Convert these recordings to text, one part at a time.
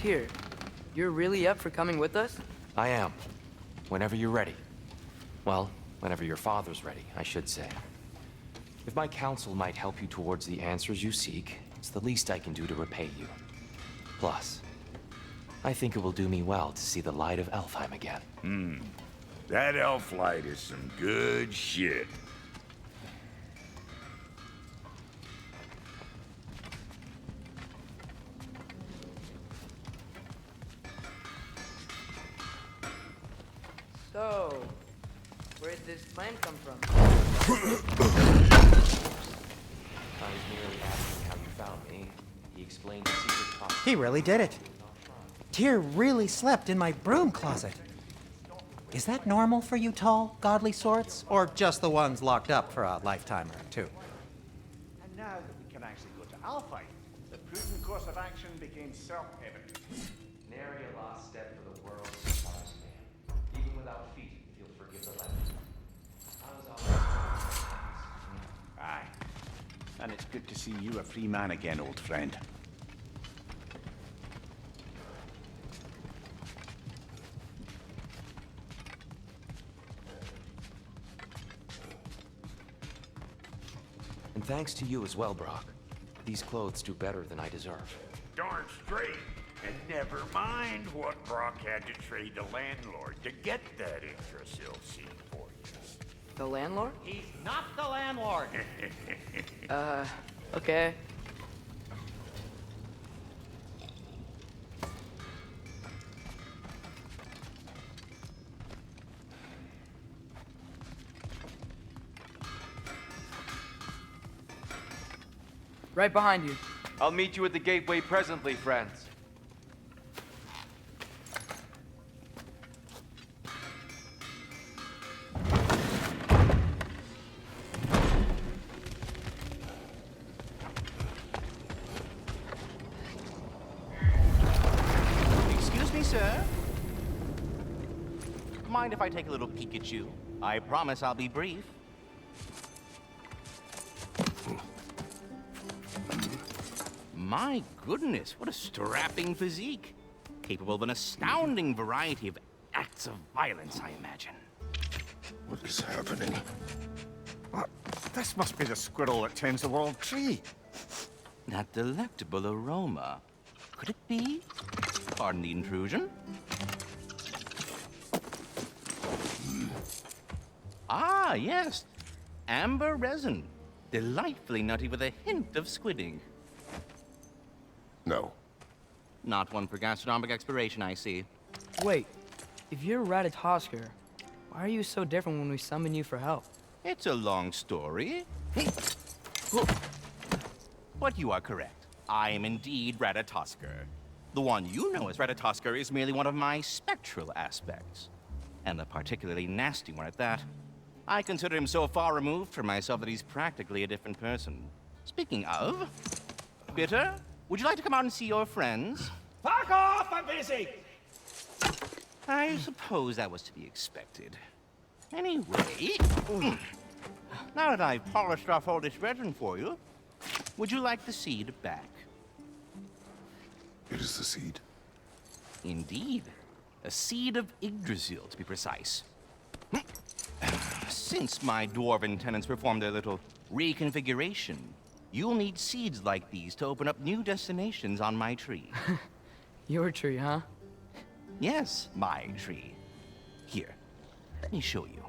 Tyr, you're really up for coming with us? I am. Whenever you're ready. Well, whenever your father's ready, I should say. If my counsel might help you towards the answers you seek, it's the least I can do to repay you. Plus, I think it will do me well to see the light of Elfheim again. That elf light is some good shit. So, where did this plan come from? I was merely asking how you found me. He explained the secret process. He really did it. Tyr really slept in my broom closet. Is that normal for you tall, godly sorts? Or just the ones locked up for a lifetime or two? And now that we can actually go to Alpine, the prudent course of action became self-evident. Nary a lost step for the world's smartest man. Even without feet, if you'll forgive the legend. I was always... Aye. And it's good to see you a free man again, old friend. And thanks to you as well, Brock. These clothes do better than I deserve. Darn straight. And never mind what Brock had to trade the landlord to get that Yggdrasil seed for you. The landlord? He's not the landlord. Okay. Right behind you. I'll meet you at the gateway presently, friends. Excuse me, sir. Mind if I take a little peek at you? I promise I'll be brief. My goodness, what a strapping physique. Capable of an astounding variety of acts of violence, I imagine. What is happening? This must be the squirrel that tends the world tree. That delectable aroma. Could it be? Pardon the intrusion. Ah, yes. Amber resin. Delightfully nutty with a hint of squidding. No. Not one for gastronomic exploration, I see. Wait, if you're Ratatoskr, why are you so different when we summon you for help? It's a long story. But you are correct. I am indeed Ratatoskr. The one you know as Ratatoskr is merely one of my spectral aspects. And a particularly nasty one at that. I consider him so far removed from myself that he's practically a different person. Speaking of... Bitter, would you like to come out and see your friends? Fuck off! I'm busy! I suppose that was to be expected. Anyway... Now that I've polished off all this resin for you, would you like the seed back? It is the seed. Indeed. A seed of Yggdrasil, to be precise. Since my dwarven tenants performed their little reconfiguration, you'll need seeds like these to open up new destinations on my tree. Your tree, huh? Yes, my tree. Here, let me show you.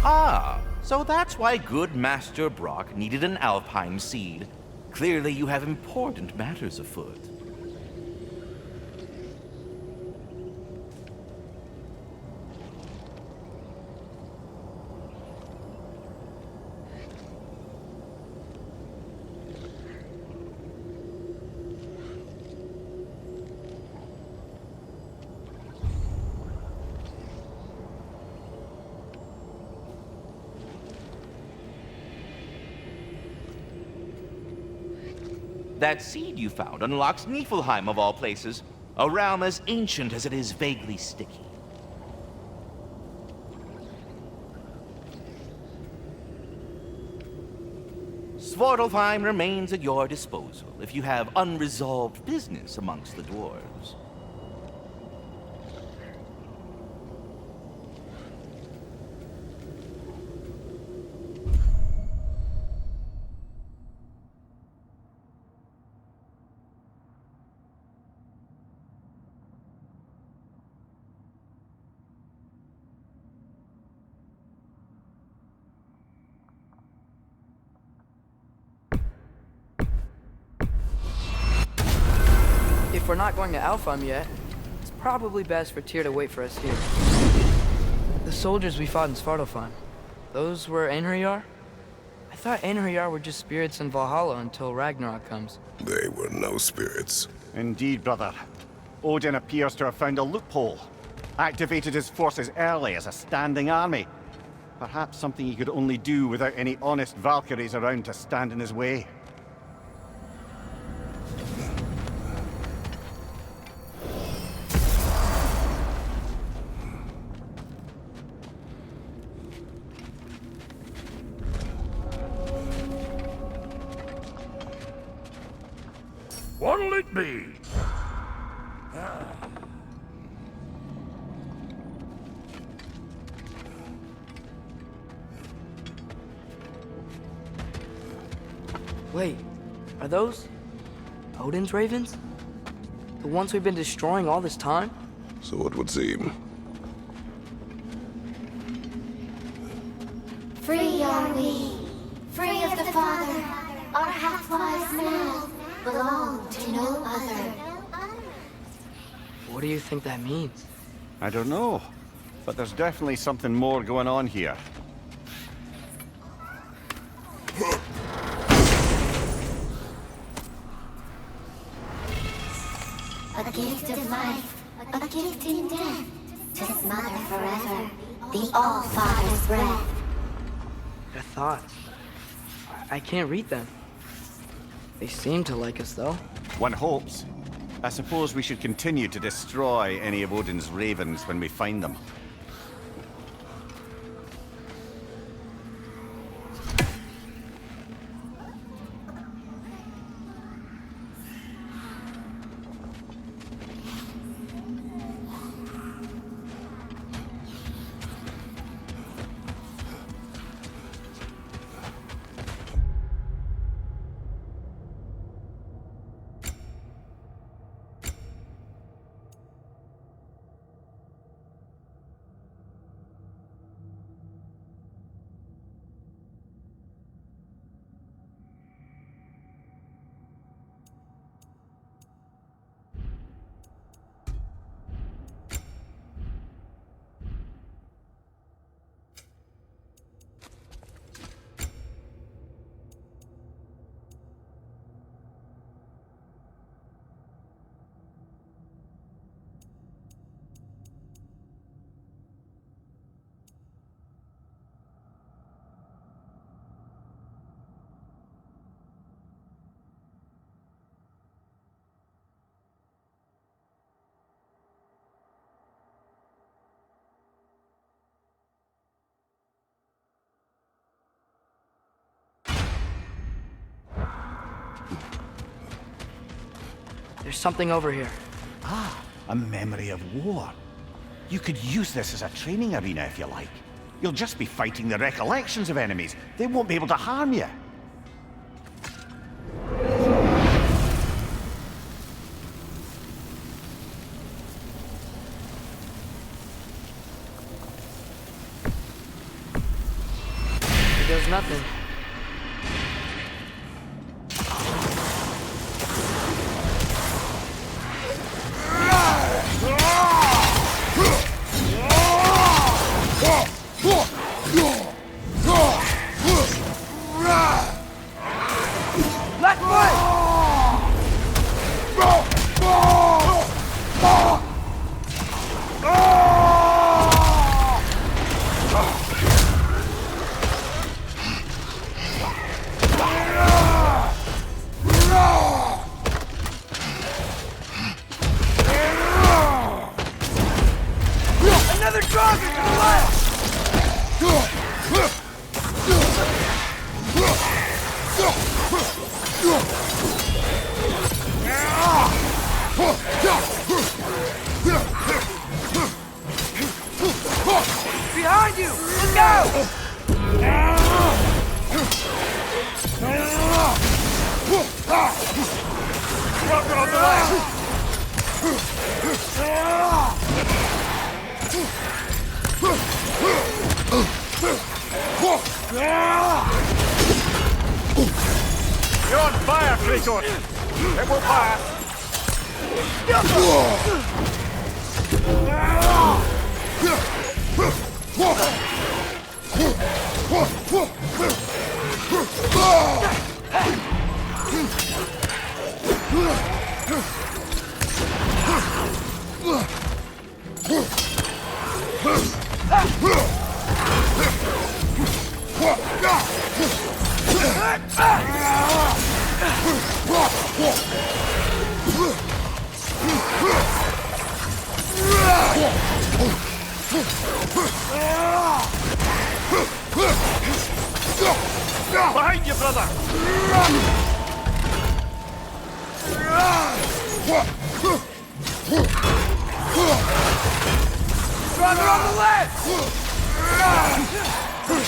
Ah, so that's why good Master Brock needed an Alpine seed. Clearly you have important matters afoot. That seed you found unlocks Niflheim of all places. A realm as ancient as it is vaguely sticky. Svartalfheim remains at your disposal if you have unresolved business amongst the dwarves. If we're not going to Alfheim yet, it's probably best for Tyr to wait for us here. The soldiers we fought in Svartalfheim, those were Einherjar? I thought Einherjar were just spirits in Valhalla until Ragnarok comes. They were no spirits. Indeed, brother. Odin appears to have found a loophole. Activated his forces early as a standing army. Perhaps something he could only do without any honest Valkyries around to stand in his way. What'll it be? Wait, are those Odin's ravens? The ones we've been destroying all this time? So it would seem. Free are we, free of the Father. Our half-lives now belong to no other. What do you think that means? I don't know, but there's definitely something more going on here. A gift of life, a gift in death, to his mother forever, the All-Father's breath. Their thoughts. I can't read them. They seem to like us, though. One hopes. I suppose we should continue to destroy any of Odin's ravens when we find them. There's something over here. Ah, a memory of war. You could use this as a training arena if you like. You'll just be fighting the recollections of enemies. They won't be able to harm you. Here goes nothing. Behind you! Let's go! Rocket on the left! You're on fire, Kratos! It will pass! Behind you, brother! Brother on the left! Behind you, brother!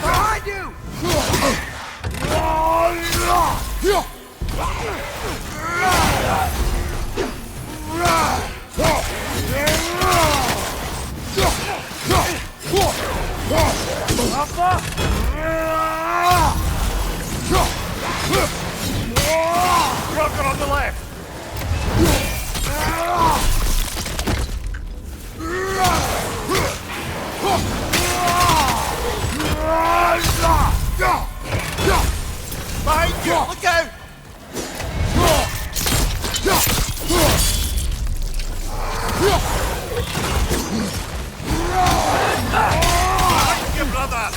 Behind you! Rocket on the left! Behind you! Look out! Behind you, brother!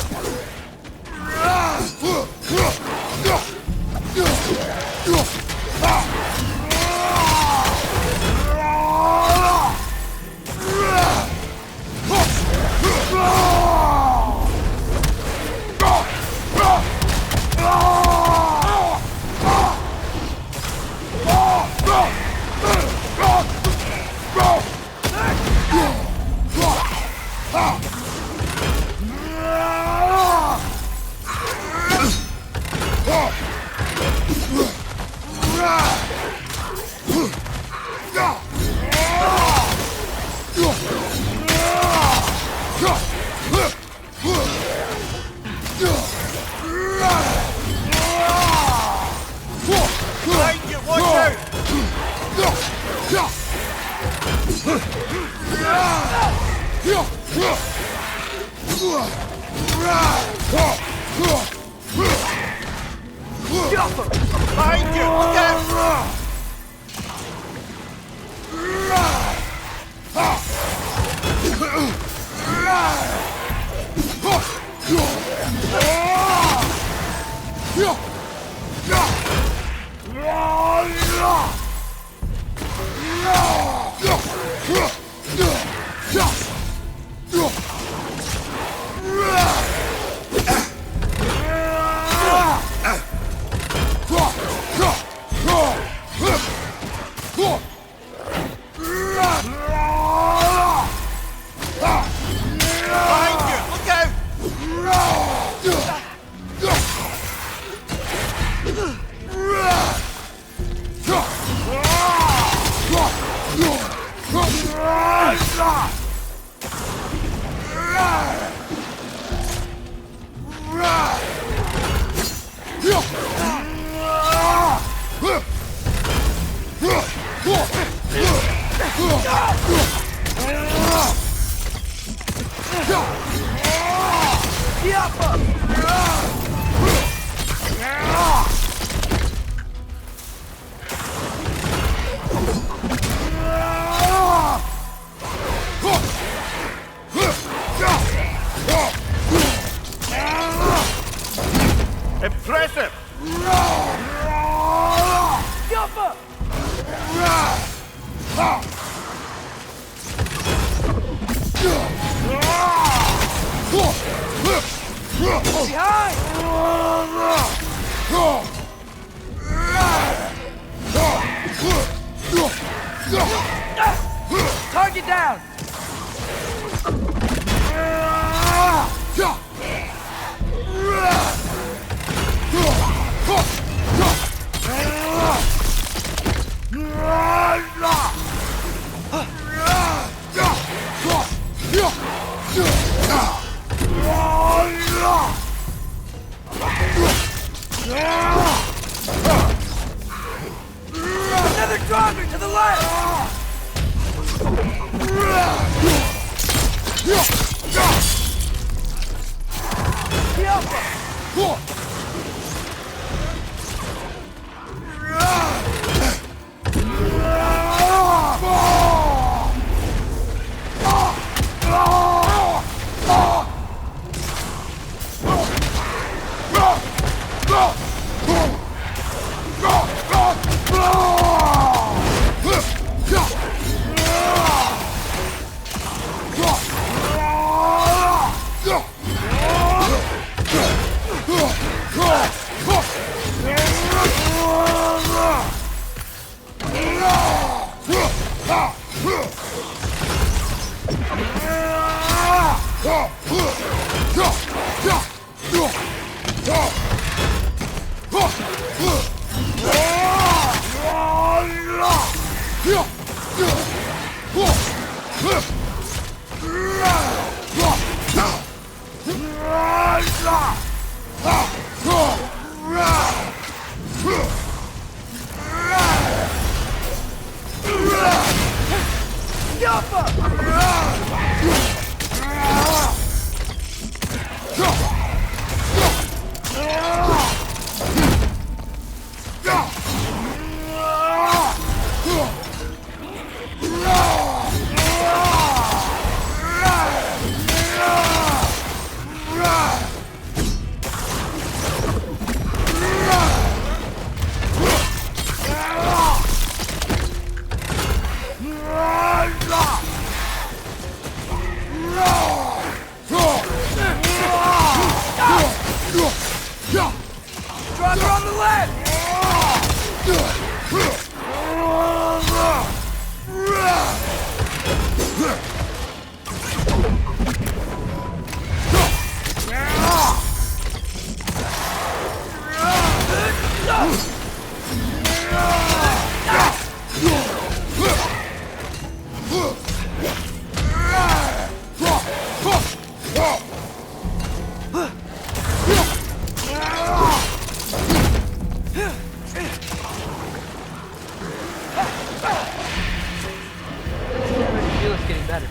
Behind you, watch out! Behind you, look out! Behind you, look out! Impressive! Target down! Another driver to the left! Driver on the left! I feel it's getting better.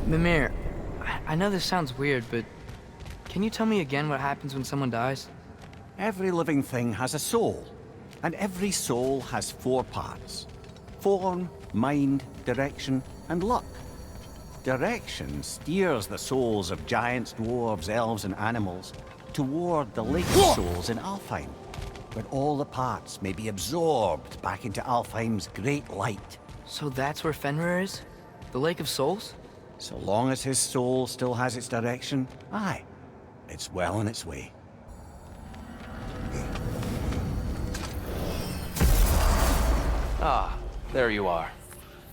Mimir, I know this sounds weird, but can you tell me again what happens when someone dies? Every living thing has a soul, and every soul has 4 parts. Form, mind, direction, and luck. Direction steers the souls of giants, dwarves, elves, and animals toward the later souls in Alfheim, where all the parts may be absorbed back into Alfheim's great light. So that's where Fenrir is? The Lake of Souls? So long as his soul still has its direction, aye, it's well on its way. Ah, there you are.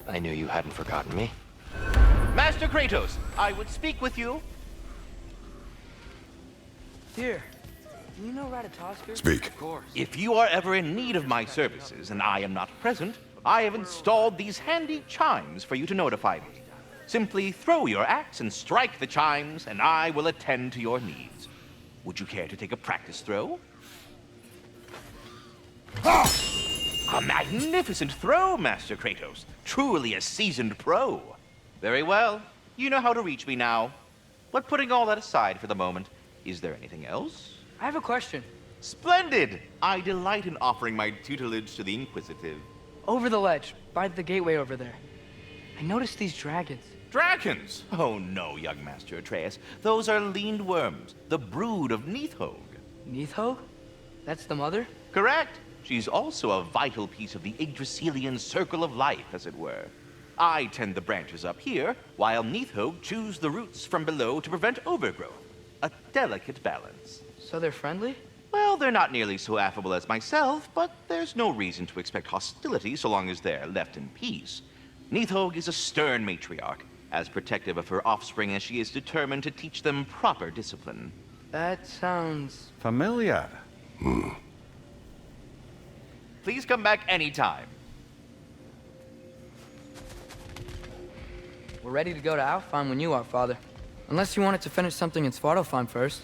I knew you hadn't forgotten me. Master Kratos, I would speak with you. Tyr, do you know Ratatoskr? Speak. Of course. If you are ever in need of my services and I am not present, I have installed these handy chimes for you to notify me. Simply throw your axe and strike the chimes, and I will attend to your needs. Would you care to take a practice throw? A magnificent throw, Master Kratos. Truly a seasoned pro. Very well. You know how to reach me now. But putting all that aside for the moment, is there anything else? I have a question. Splendid! I delight in offering my tutelage to the inquisitive. Over the ledge, by the gateway over there. I noticed these dragons. Dragons? Oh no, young Master Atreus. Those are leaned worms, the brood of Neithog. Neithog? That's the mother? Correct. She's also a vital piece of the Yggdrasilian circle of life, as it were. I tend the branches up here, while Neithog chews the roots from below to prevent overgrowth. A delicate balance. So they're friendly? Well, they're not nearly so affable as myself, but there's no reason to expect hostility so long as they're left in peace. Neithog is a stern matriarch, as protective of her offspring as she is determined to teach them proper discipline. That sounds... Familiar. Please come back anytime. We're ready to go to Alfheim when you are, Father. Unless you wanted to finish something in Svartalfheim first.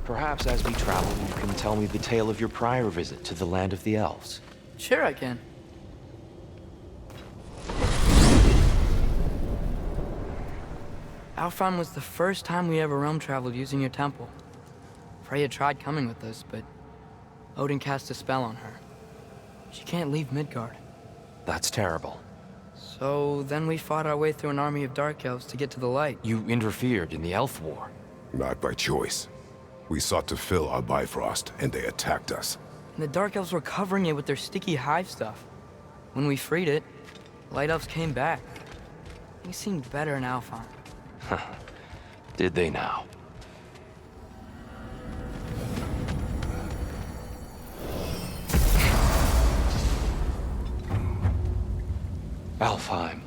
Perhaps as we travel, you can tell me the tale of your prior visit to the land of the elves. Sure I can. Alfheim was the first time we ever realm traveled using your temple. Freya tried coming with us, but Odin cast a spell on her. She can't leave Midgard. That's terrible. So then we fought our way through an army of dark elves to get to the light. You interfered in the elf war. Not by choice. We sought to fill our Bifrost, and they attacked us. And the dark elves were covering it with their sticky hive stuff. When we freed it, light elves came back. They seemed better in Alfheim. Did they now? Alfheim.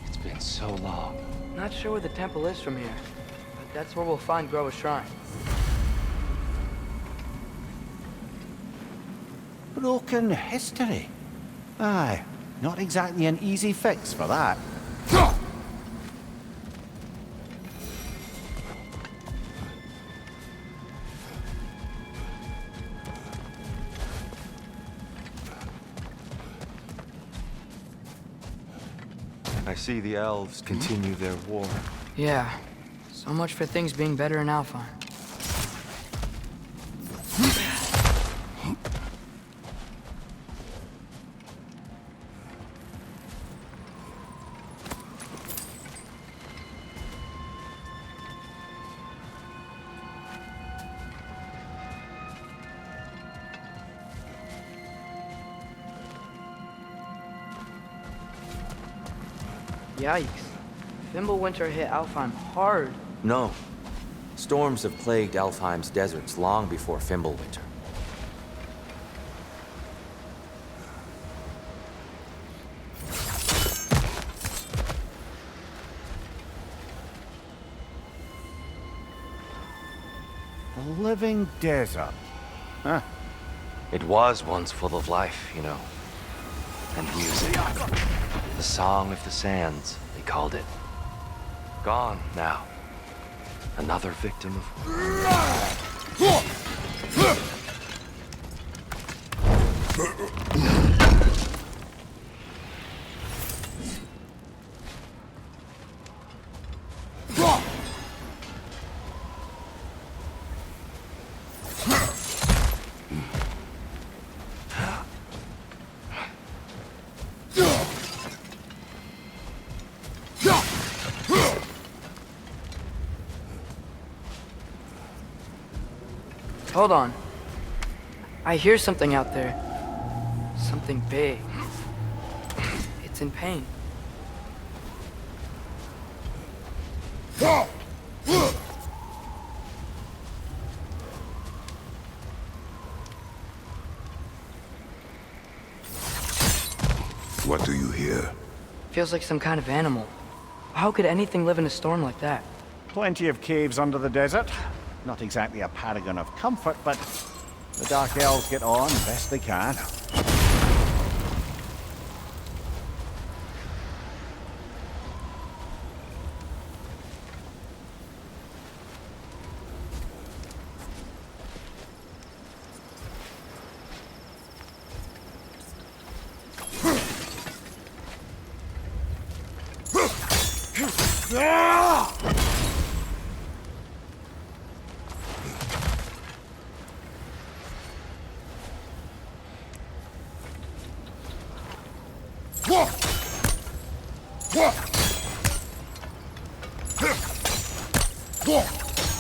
It's been so long. Not sure where the temple is from here, but that's where we'll find Groa's shrine. Broken history. Aye, not exactly an easy fix for that. I see the elves continue their war. Yeah, so much for things being better in Alfheim. Yikes. Fimbulwinter hit Alfheim hard. No. Storms have plagued Alfheim's deserts long before Fimbulwinter. A living desert. Huh. It was once full of life, you know. And music. The Song of the Sands, they called it. Gone now. Another victim of... Hold on. I hear something out there. Something big. It's in pain. What do you hear? Feels like some kind of animal. How could anything live in a storm like that? Plenty of caves under the desert. Not exactly a paragon of comfort, but the Dark Elves get on best they can.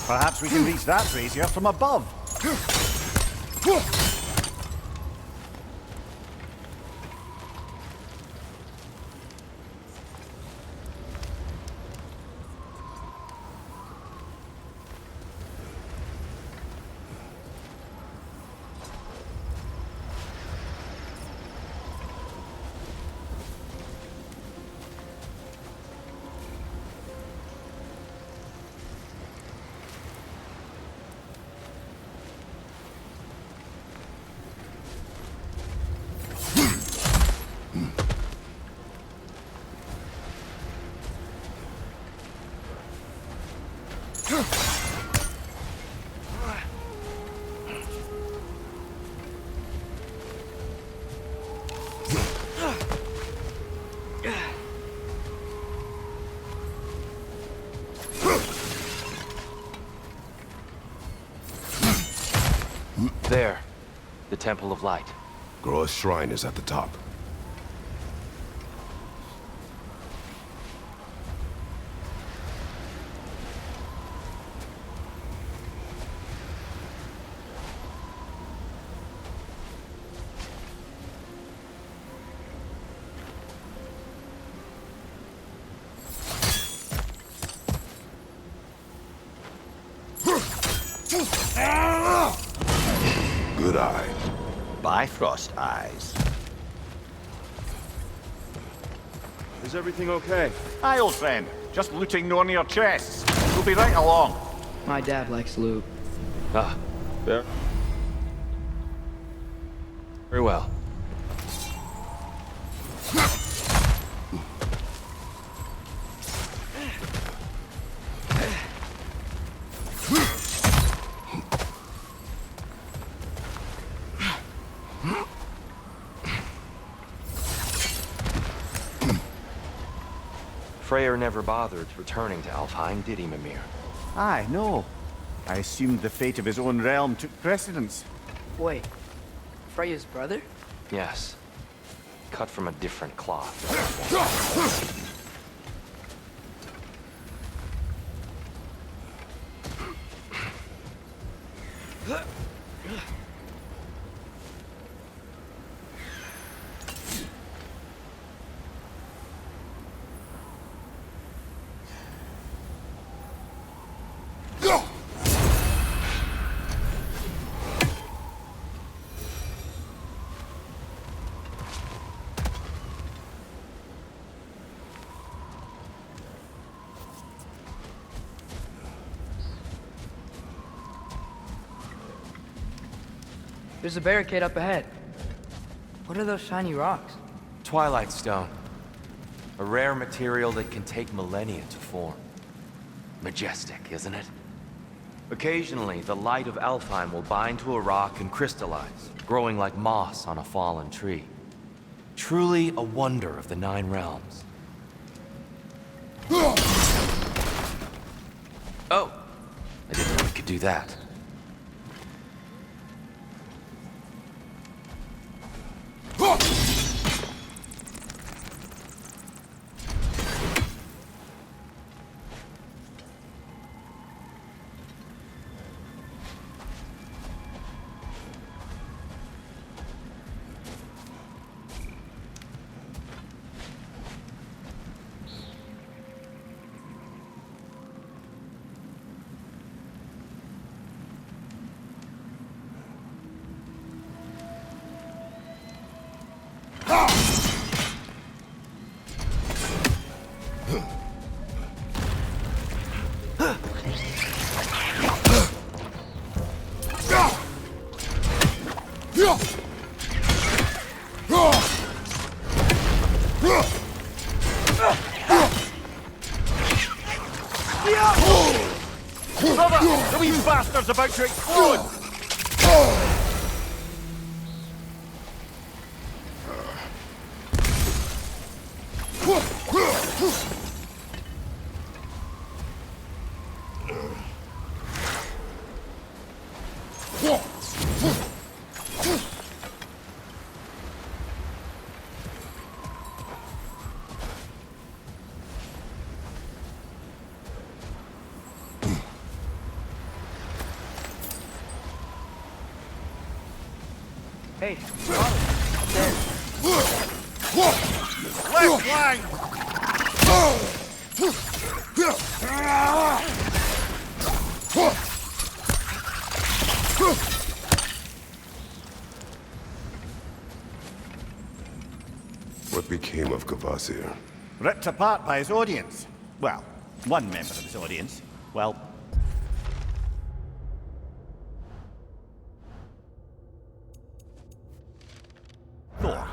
Perhaps we can reach that brazier from above. There. The Temple of Light. Groa's shrine is at the top. Good eye. Bifrost eyes. Is everything okay? Aye, old friend. Just looting no near chests. We'll be right along. My dad likes loot. Ah, There. very well. Freyr never bothered returning to Alfheim, did he, Mimir? Aye, no. I assumed the fate of his own realm took precedence. Wait, Freya's brother? Yes. Cut from a different cloth. There's a barricade up ahead. What are those shiny rocks? Twilight Stone. A rare material that can take millennia to form. Majestic, isn't it? Occasionally, the light of Alfheim will bind to a rock and crystallize, growing like moss on a fallen tree. Truly a wonder of the Nine Realms. Oh! I didn't know we could do that. Brother, the wee bastard's about to explode! Hey, up there. Left flank! What became of Kvasir? Ripped apart by his audience. Well, one member of his audience. Well, Thor.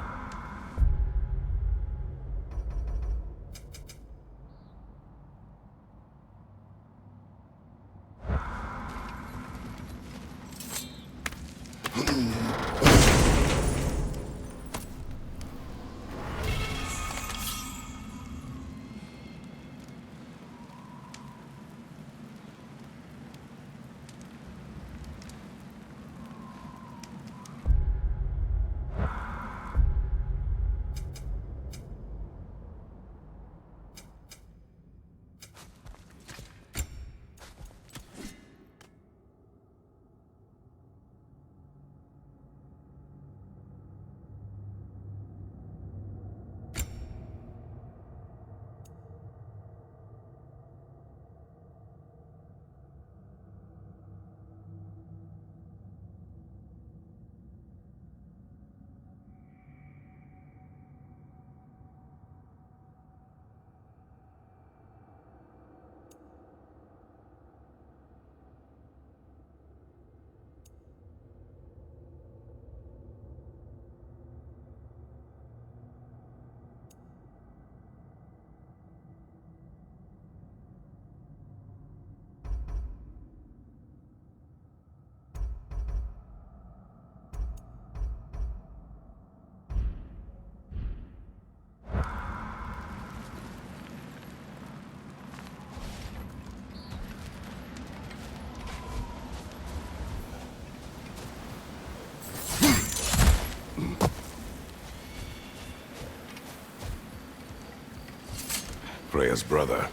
Freya's brother.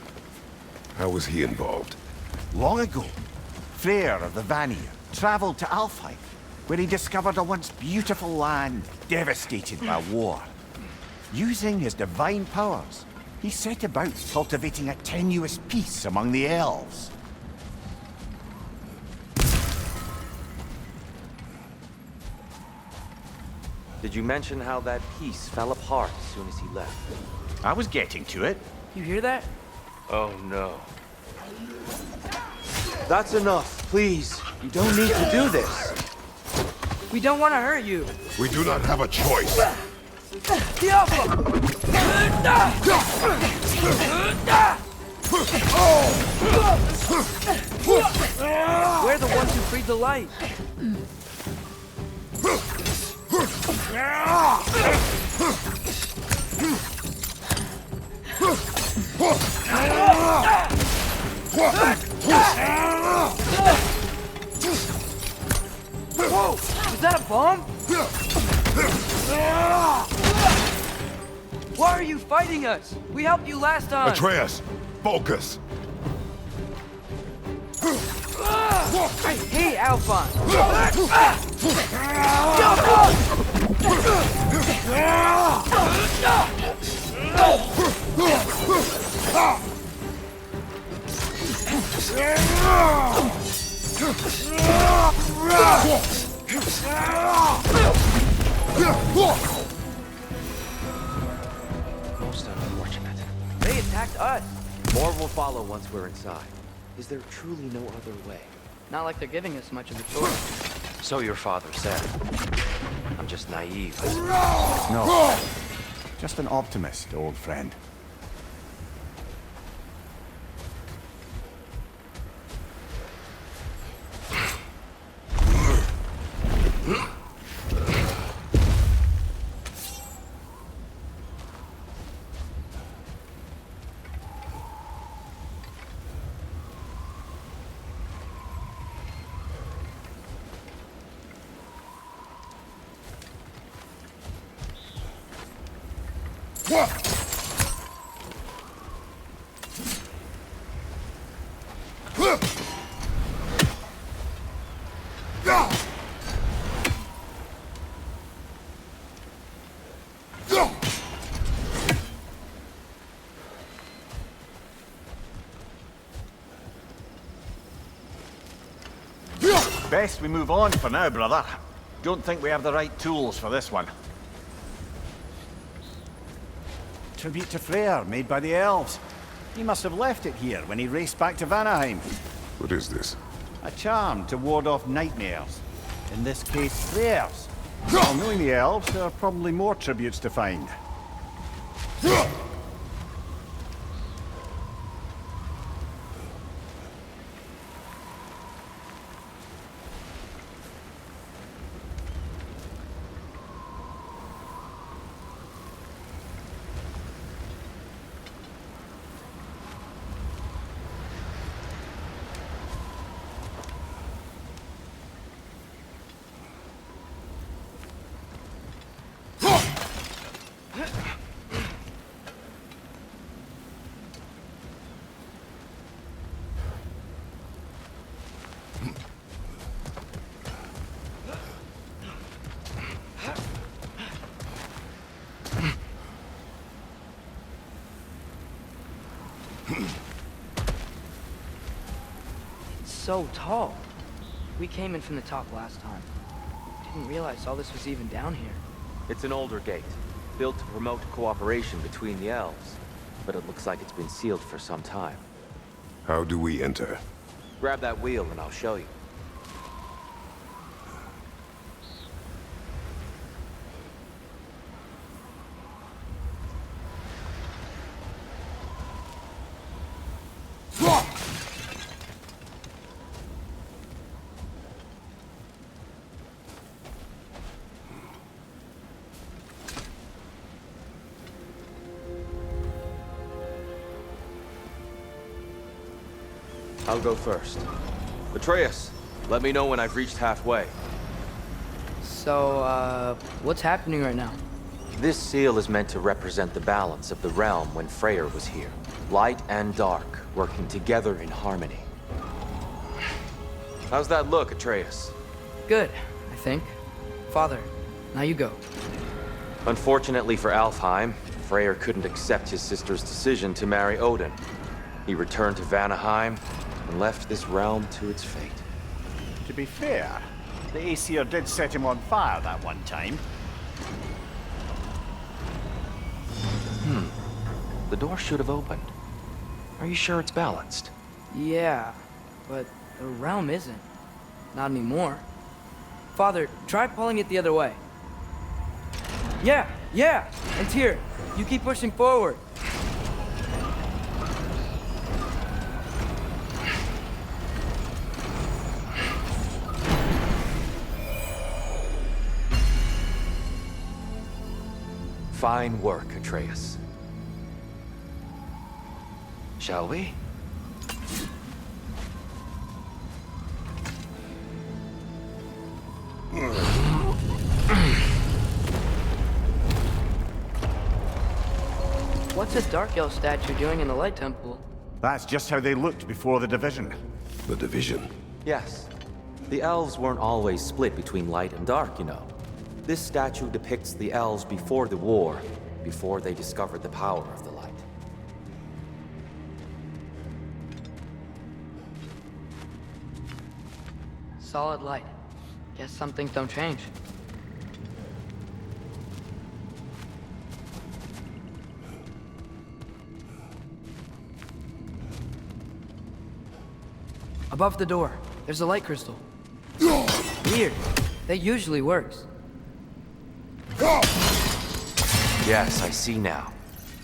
How was he involved? Long ago, Freyr of the Vanir traveled to Alfheim, where he discovered a once beautiful land devastated by war. Using his divine powers, he set about cultivating a tenuous peace among the elves. Did you mention how that piece fell apart as soon as he left? I was getting to it. You hear that? Oh no. That's enough, please. You don't need to do this. We don't want to hurt you. We do not have a choice. The Alpha! We're the ones who freed the light. Whoa! Was that a bomb? Why are you fighting us? We helped you last time. Atreus, focus. I hate Alphon. Most unfortunate. They attacked us. More will follow once we're inside. Is there truly no other way? Not like they're giving us much of a choice. So your father said. I'm just naive. No. Just an optimist, old friend. Best we move on for now, brother. Don't think we have the right tools for this one. Tribute to Freyr, made by the elves. He must have left it here when he raced back to Vanaheim. What is this? A charm to ward off nightmares. In this case, Freyr's. Well, knowing the elves, there are probably more tributes to find. So tall. We came in from the top last time. Didn't realize all this was even down here. It's an older gate, built to promote cooperation between the elves. But it looks like it's been sealed for some time. How do we enter? Grab that wheel and I'll show you. I'll go first. Atreus, let me know when I've reached halfway. So, what's happening right now? This seal is meant to represent the balance of the realm when Freyr was here. Light and dark, working together in harmony. How's that look, Atreus? Good, I think. Father, now you go. Unfortunately for Alfheim, Freyr couldn't accept his sister's decision to marry Odin. He returned to Vanaheim and left this realm to its fate. To be fair, the Aesir did set him on fire that one time. The door should have opened. Are you sure it's balanced? Yeah, but the realm isn't. Not anymore. Father, try pulling it the other way. Yeah! And Tyr, you keep pushing forward. Fine work, Atreus. Shall we? What's a Dark Elf statue doing in the Light Temple? That's just how they looked before the division. The division. Yes. The elves weren't always split between light and dark, you know. This statue depicts the elves before the war, before they discovered the power of the light. Solid light. Guess some things don't change. Above the door, there's a light crystal. Weird. That usually works. Yes, I see now.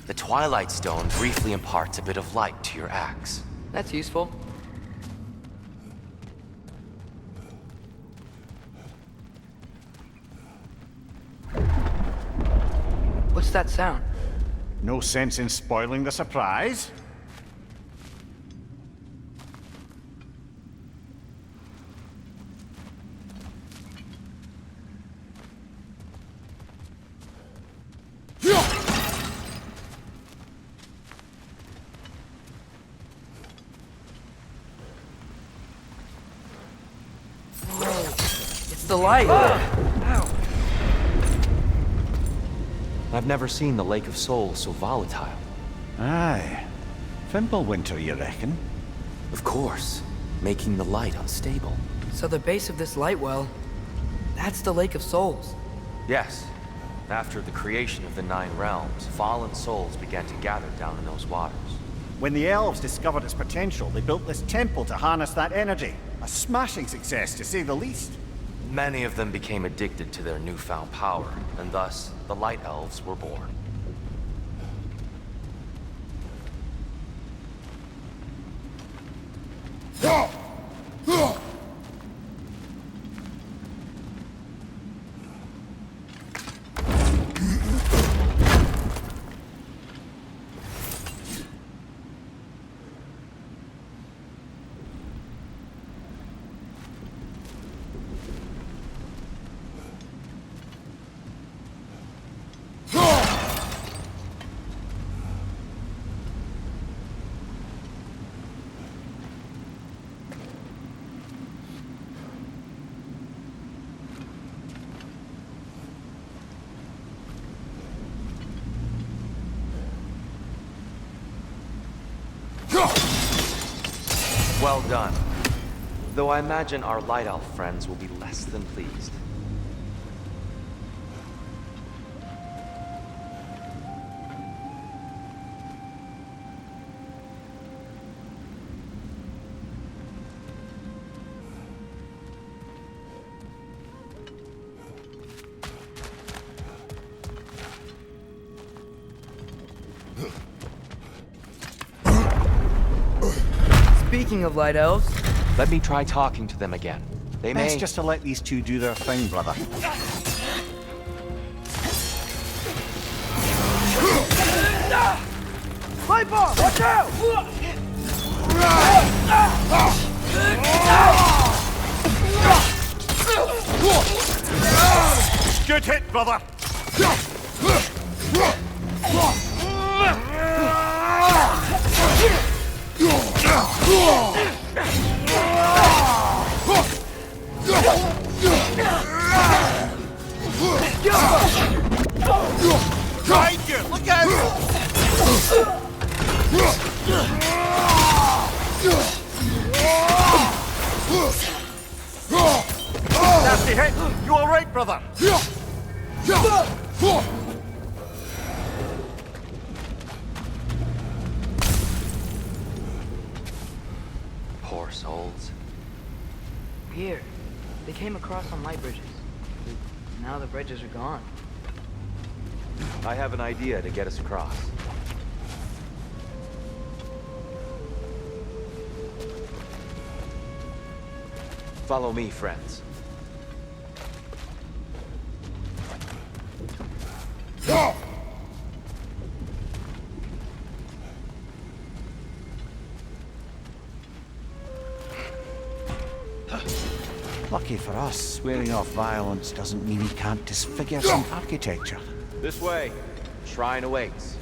The Twilight Stone briefly imparts a bit of light to your axe. That's useful. What's that sound? No sense in spoiling the surprise. It's the light! Ow! I've never seen the Lake of Souls so volatile. Aye. Fimbulwinter, you reckon? Of course, making the light unstable. So the base of this light well, that's the Lake of Souls. Yes. After the creation of the Nine Realms, fallen souls began to gather down in those waters. When the elves discovered its potential, they built this temple to harness that energy. A smashing success, to say the least. Many of them became addicted to their newfound power, and thus, the Light Elves were born. Well done. Though I imagine our Light Elf friends will be less than pleased. Speaking of light elves, Let me try talking to them again. They may... Best just to let these two do their thing, brother. light bomb! Watch out! Good hit, brother! Behind you! Look out! Nasty hit! You alright, brother? Poor souls. Here, they came across on light bridges. Now the bridges are gone. I have an idea to get us across. Follow me, friends. Lucky for us, swearing off violence doesn't mean he can't disfigure some architecture. This way. Shrine awaits.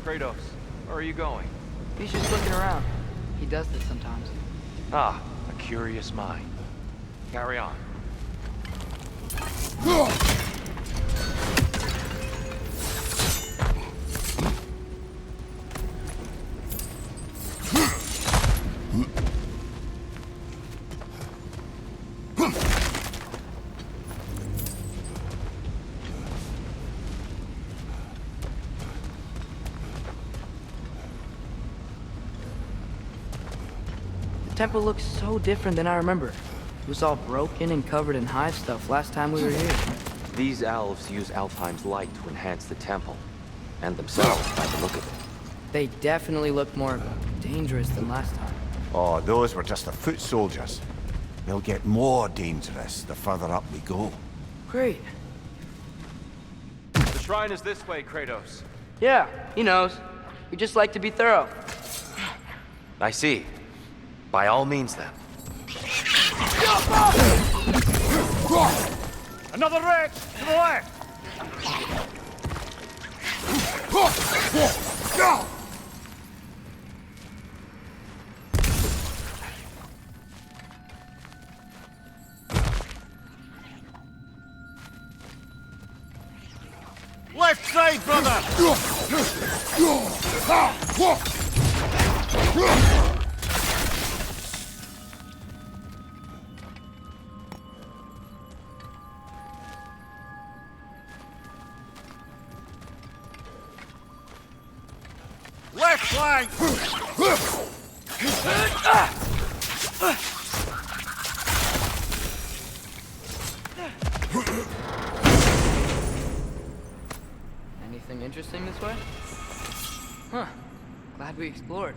Kratos, where are you going? He's just looking around. He does this sometimes. Ah, a curious mind. Carry on. The temple looks so different than I remember. It was all broken and covered in hive stuff last time we were here. These elves use Alfheim's light to enhance the temple, and themselves by the look of it. They definitely look more dangerous than last time. Oh, those were just the foot soldiers. They'll get more dangerous the further up we go. Great. The shrine is this way, Kratos. Yeah, he knows. We just like to be thorough. I see. By all means, then. Another wreck! To the left! Left side, brother! Left flank! Anything interesting this way? Huh. Glad we explored.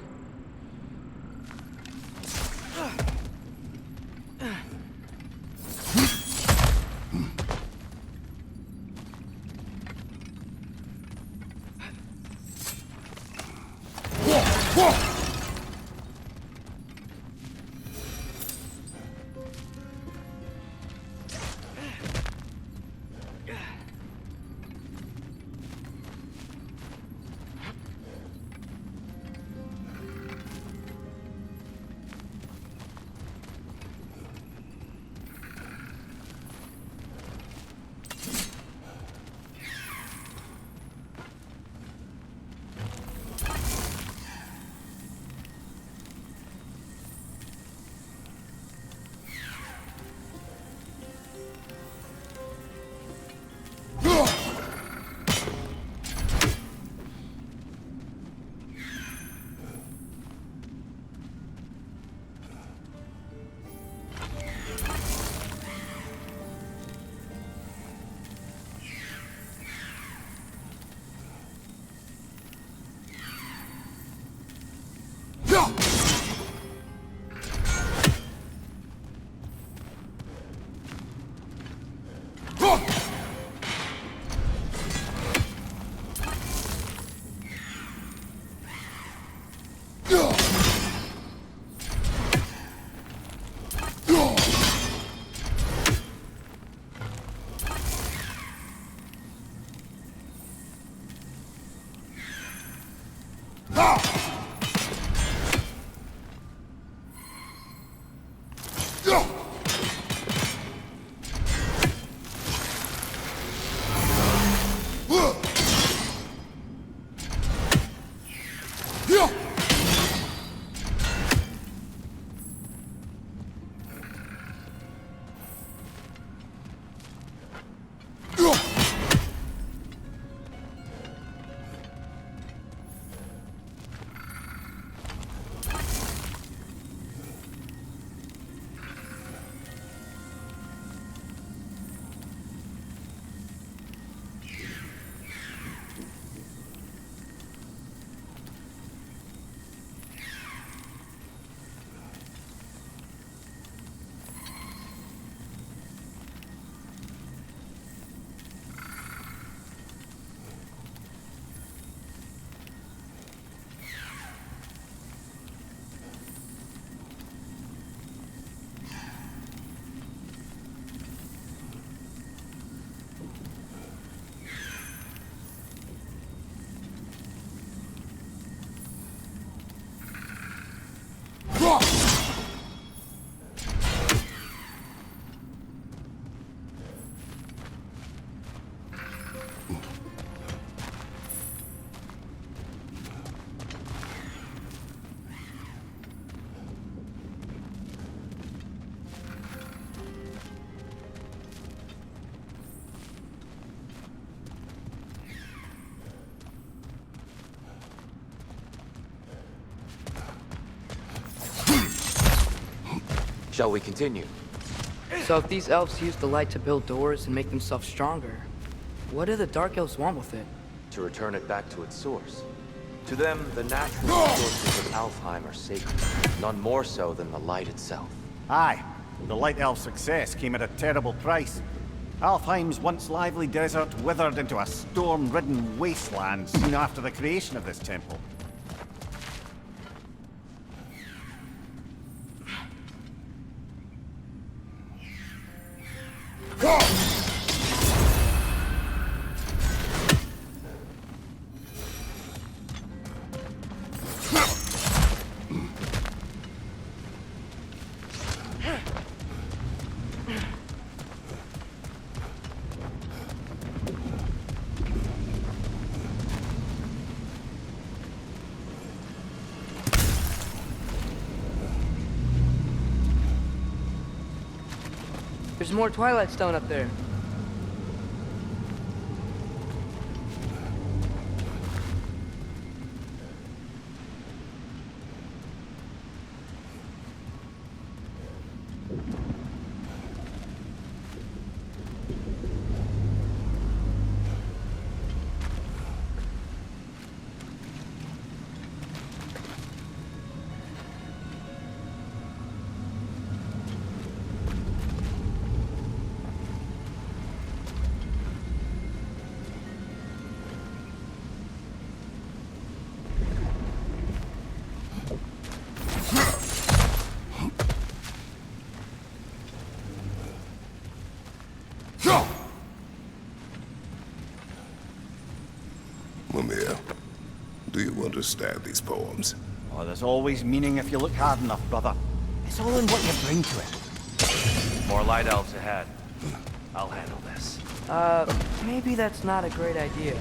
Shall we continue? So if these elves use the light to build doors and make themselves stronger, what do the Dark Elves want with it? To return it back to its source. To them, the natural resources of Alfheim are sacred, none more so than the light itself. Aye, the Light Elf's success came at a terrible price. Alfheim's once lively desert withered into a storm-ridden wasteland soon after the creation of this temple. There's more Twilight Stone up there. Mimir, do you understand these poems? Oh, there's always meaning if you look hard enough, brother. It's all in what you bring to it. More light elves ahead. I'll handle this. Maybe that's not a great idea.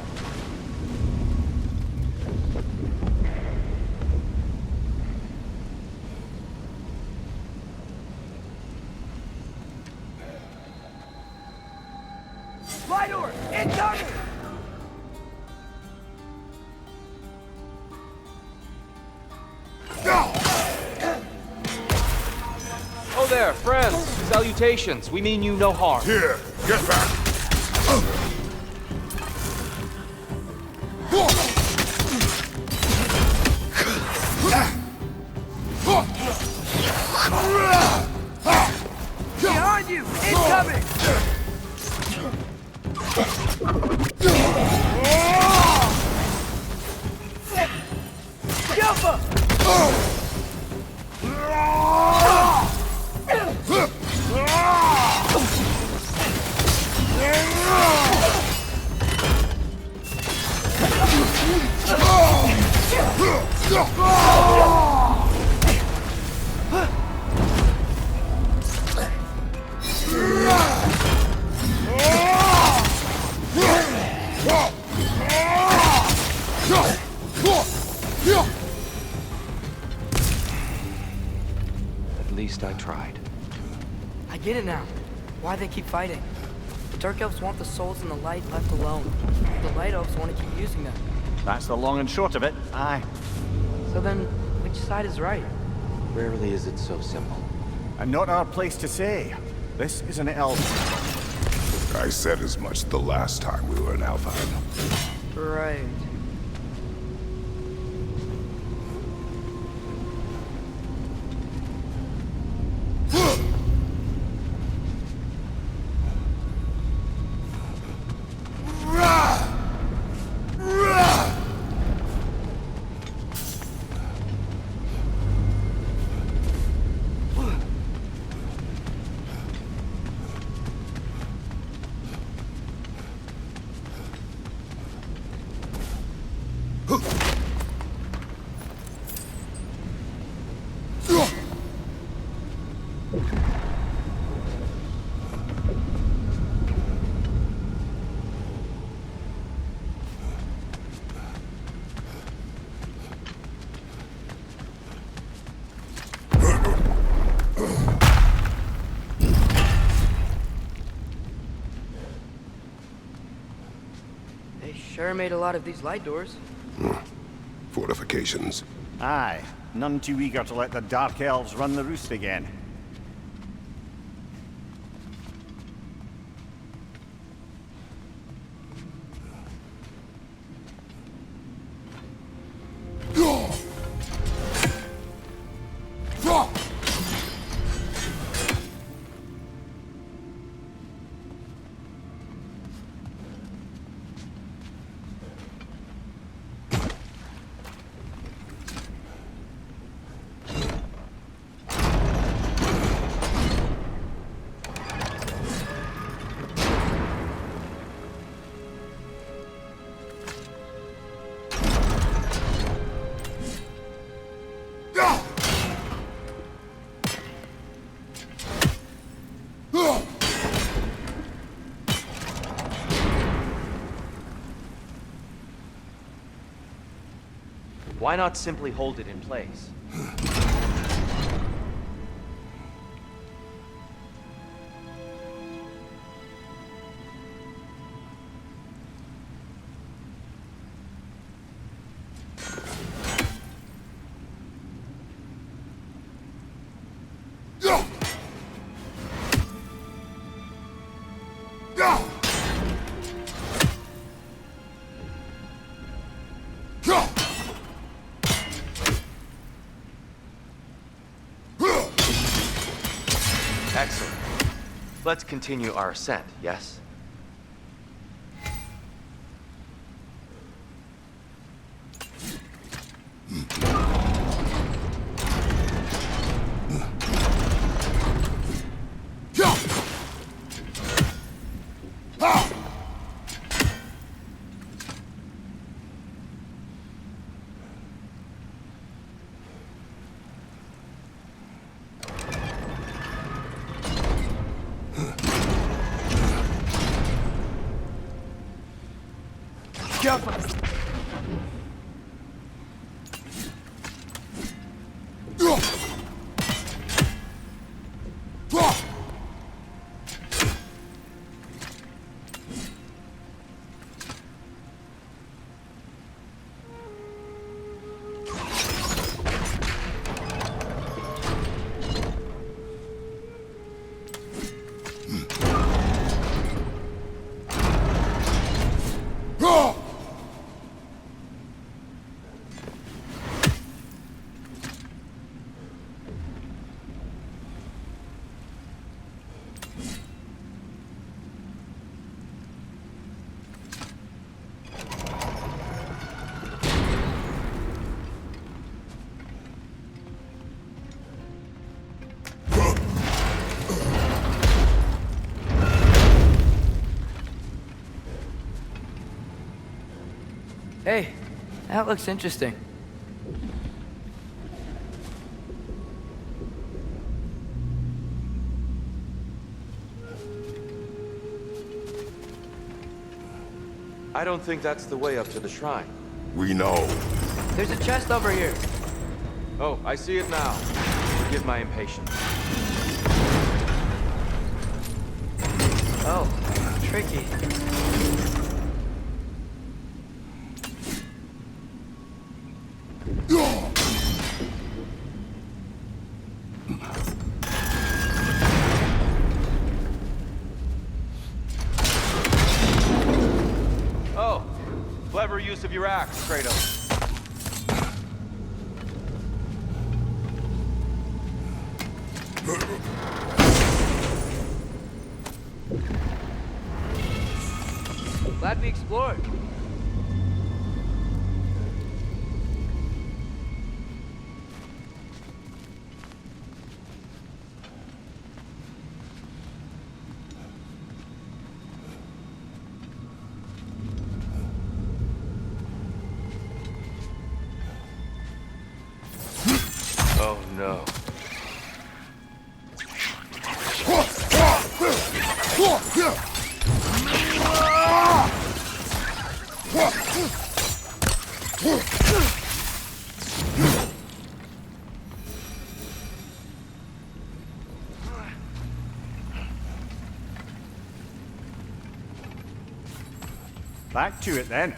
Lightor! Incoming! Oh there, friends! Salutations! We mean you no harm. Here, get back! Behind you! Incoming! Jump up! At least I tried. I get it now. Why they keep fighting. The Dark Elves want the souls in the light left alone. The Light Elves want to keep using them. That's the long and short of it, aye. So then, which side is right? Rarely is it so simple. And not our place to say. This is an elf. I said as much the last time we were in Alfheim. Right. They sure made a lot of these light doors. Fortifications. Aye, none too eager to let the Dark Elves run the roost again. Why not simply hold it in place? Excellent. Let's continue our ascent, yes? Hey, that looks interesting. I don't think that's the way up to the shrine. We know. There's a chest over here. Oh, I see it now. Forgive my impatience. Oh, tricky. Oh, clever use of your axe, Kratos. Glad we explored. Oh no. Back to it then.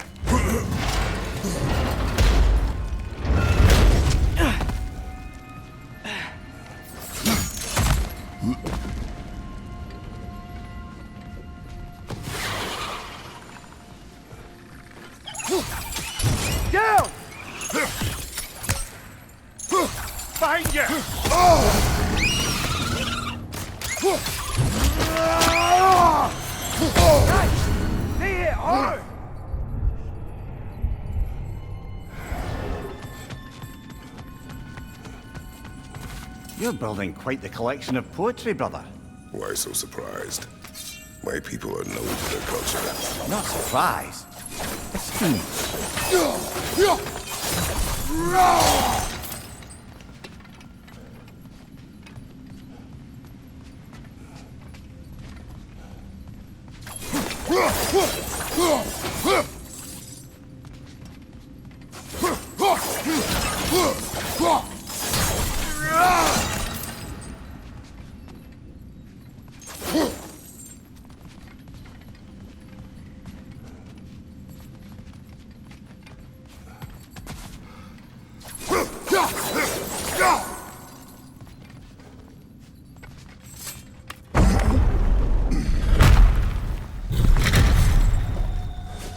Down! Find you! Nice! They hit hard! You're building quite the collection of poetry, brother. Why so surprised? My people are known for their culture. Not surprised. Esteemed.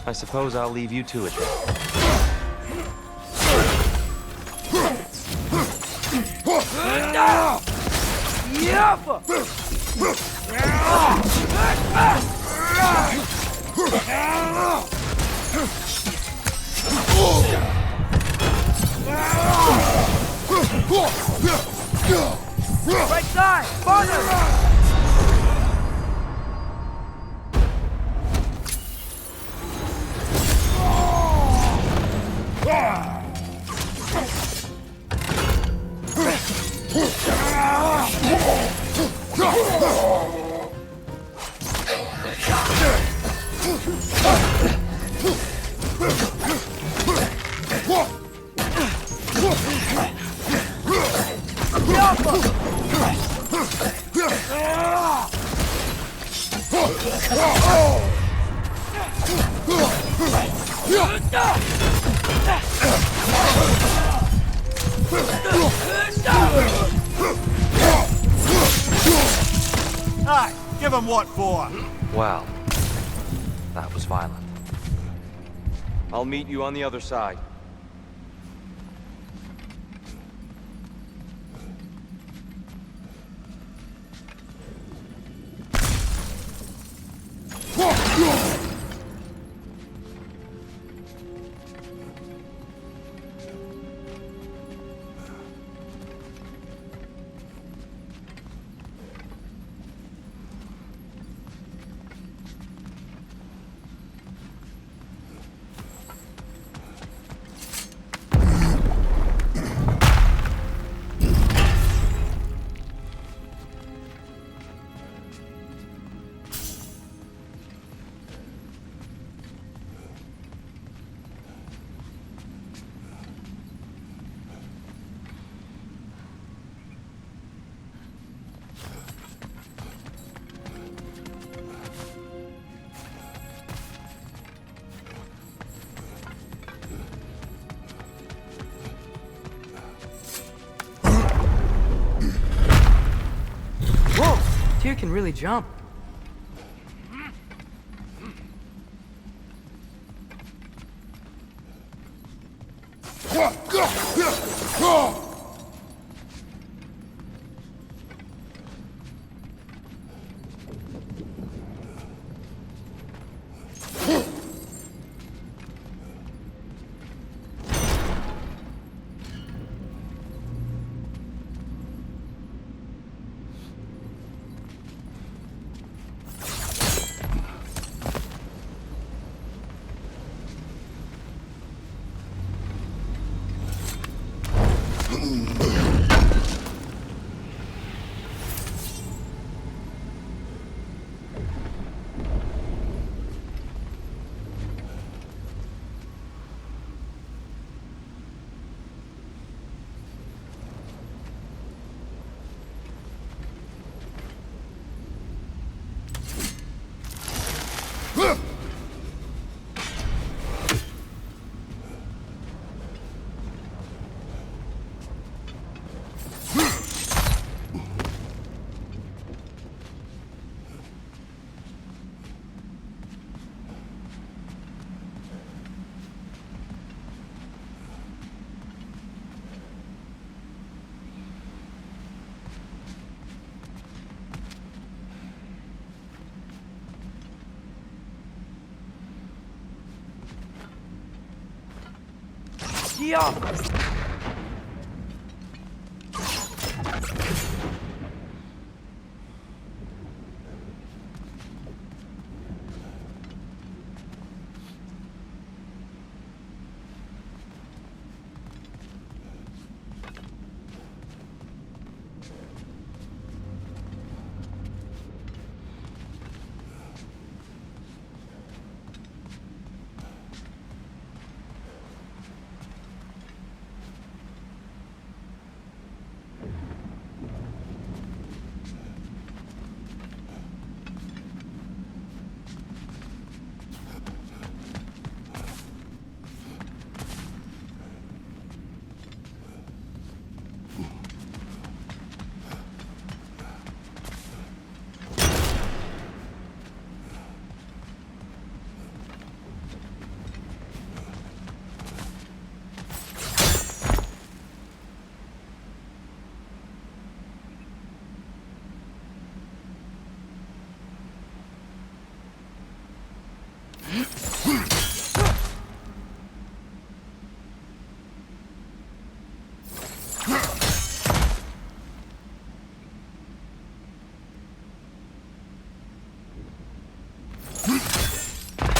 I suppose I'll leave you to it then. Right side! Farther! Aye, give him what for. Well, that was violent. I'll meet you on the other side. Tyr can really jump. Yeah.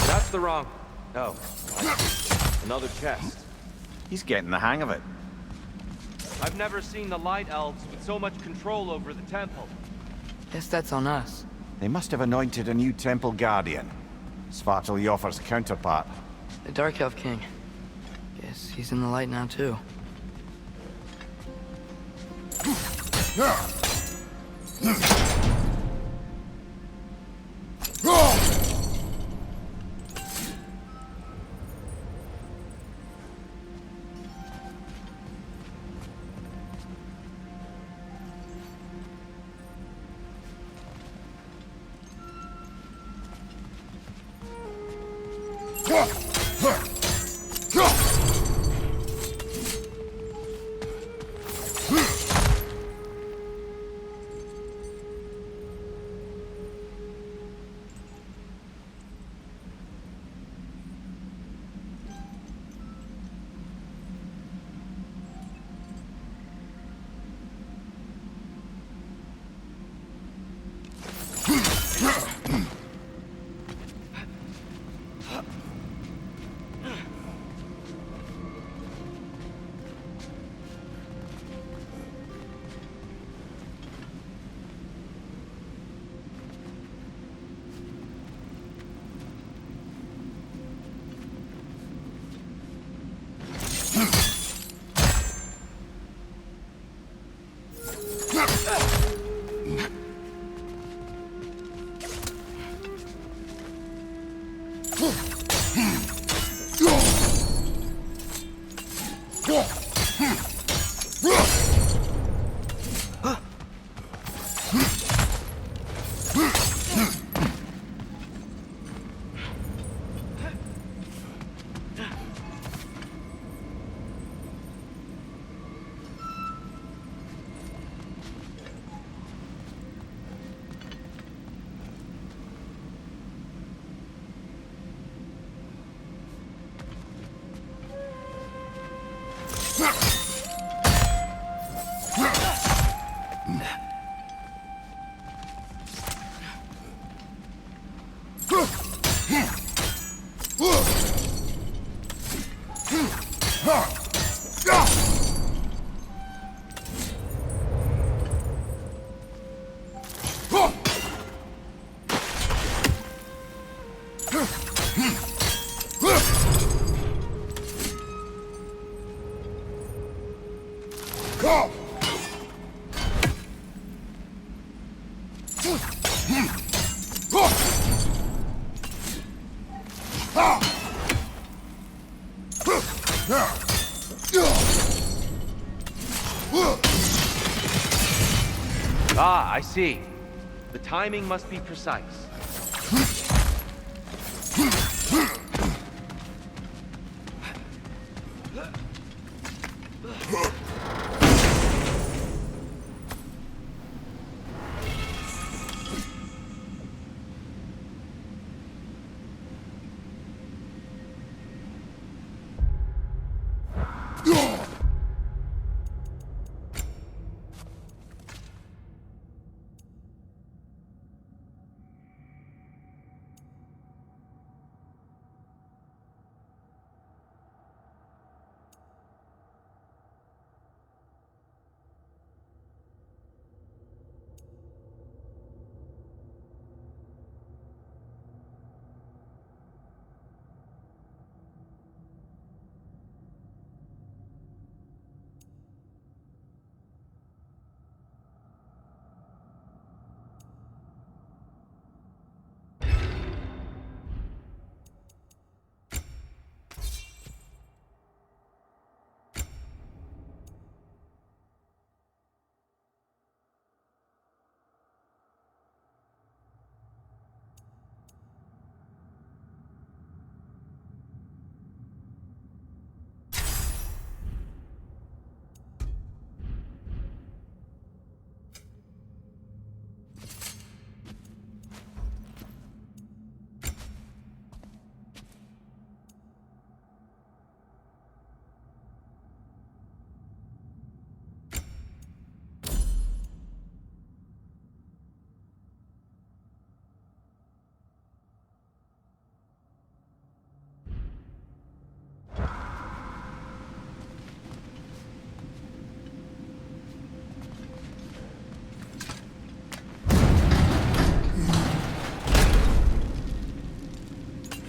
That's the wrong... Oh. Another chest. He's getting the hang of it. I've never seen the Light Elves with so much control over the temple. Guess that's on us. They must have anointed a new temple guardian. Svartalfjord's counterpart. The Dark Elf King. Guess he's in the light now, too. Ah, I see. The timing must be precise.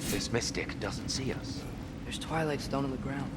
This mystic doesn't see us. There's Twilight Stone on the ground.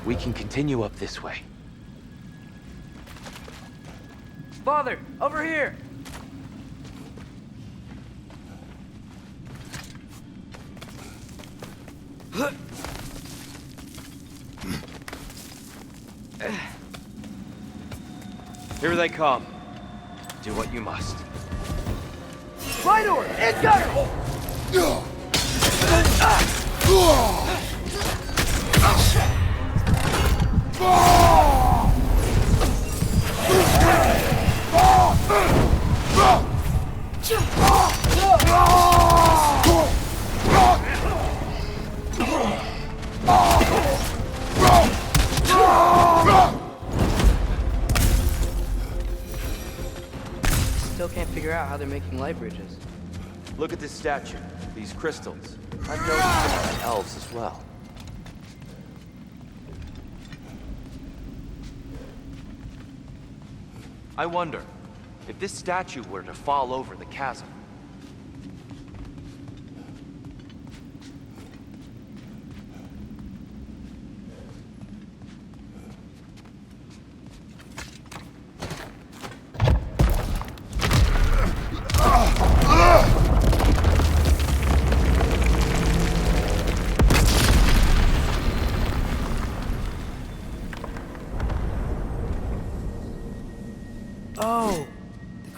We can continue up this way. Father, over here! Here they come. Do what you must. Fly to her! Incoming! Still can't figure out how they're making light bridges. Look at this statue, these crystals. I've noticed them on elves as well. I wonder, if this statue were to fall over the chasm,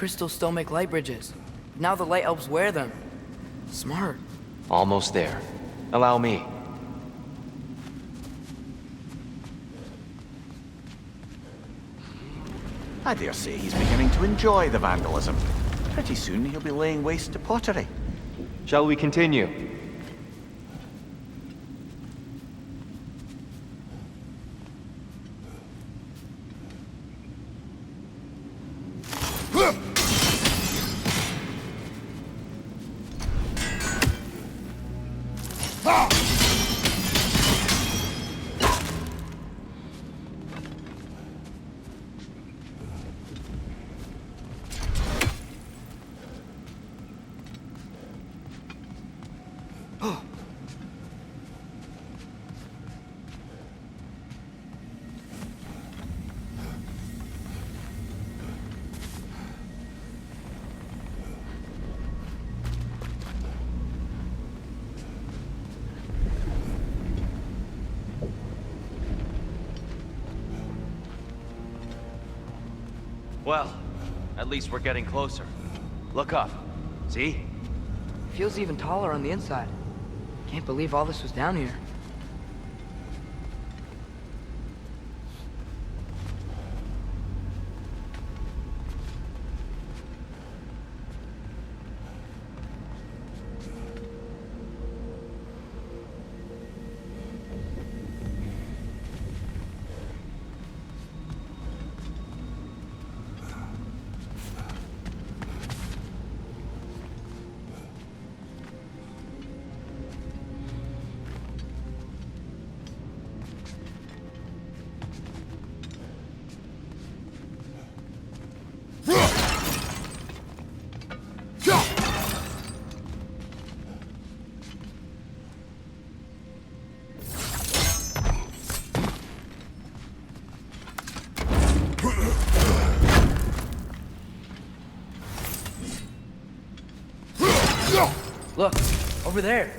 crystals still make light bridges. Now the light elves wear them. Smart. Almost there. Allow me. I dare say he's beginning to enjoy the vandalism. Pretty soon he'll be laying waste to pottery. Shall we continue? Well, at least we're getting closer. Look up. See? Feels even taller on the inside. Can't believe all this was down here. Look, over there.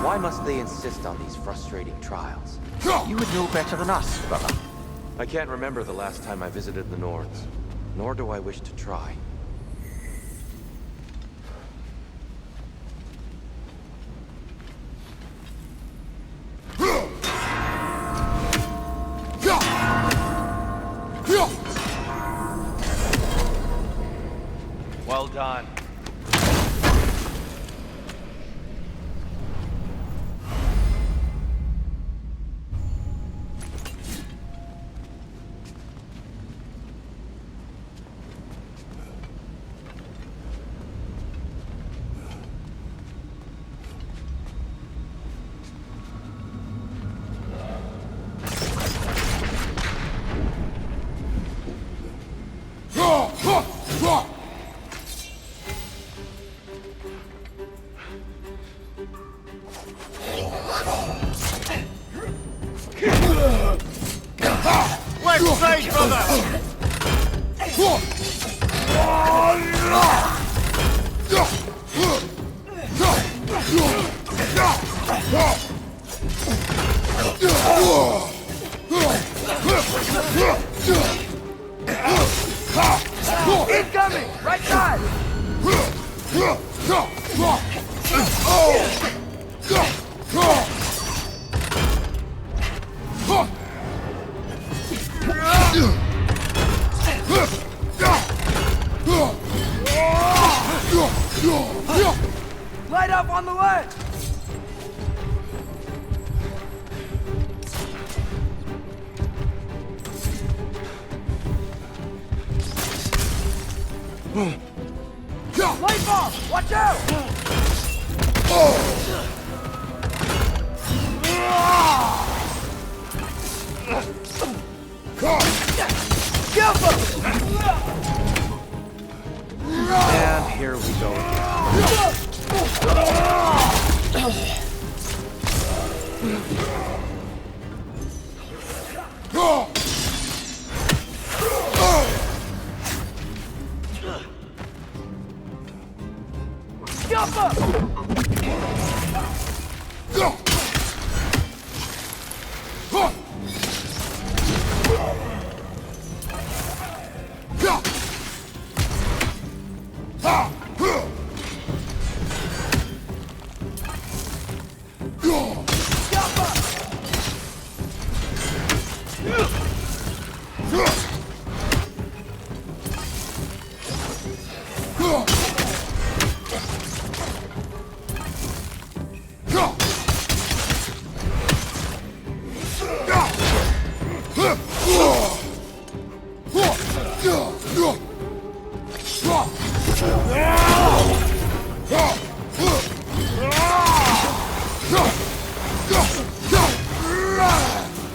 Why must they insist on these frustrating trials? You would know better than us, brother. I can't remember the last time I visited the Nords, nor do I wish to try. Well done. Left side, brother! Incoming! Right side! Light up on the ledge! Light bulb! Watch out! And here we go again.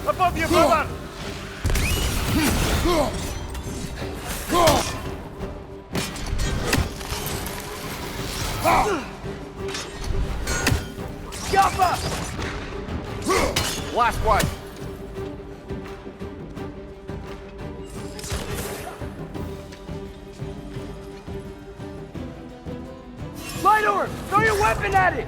Above you, brother! Last one. Light orb! Throw your weapon at it!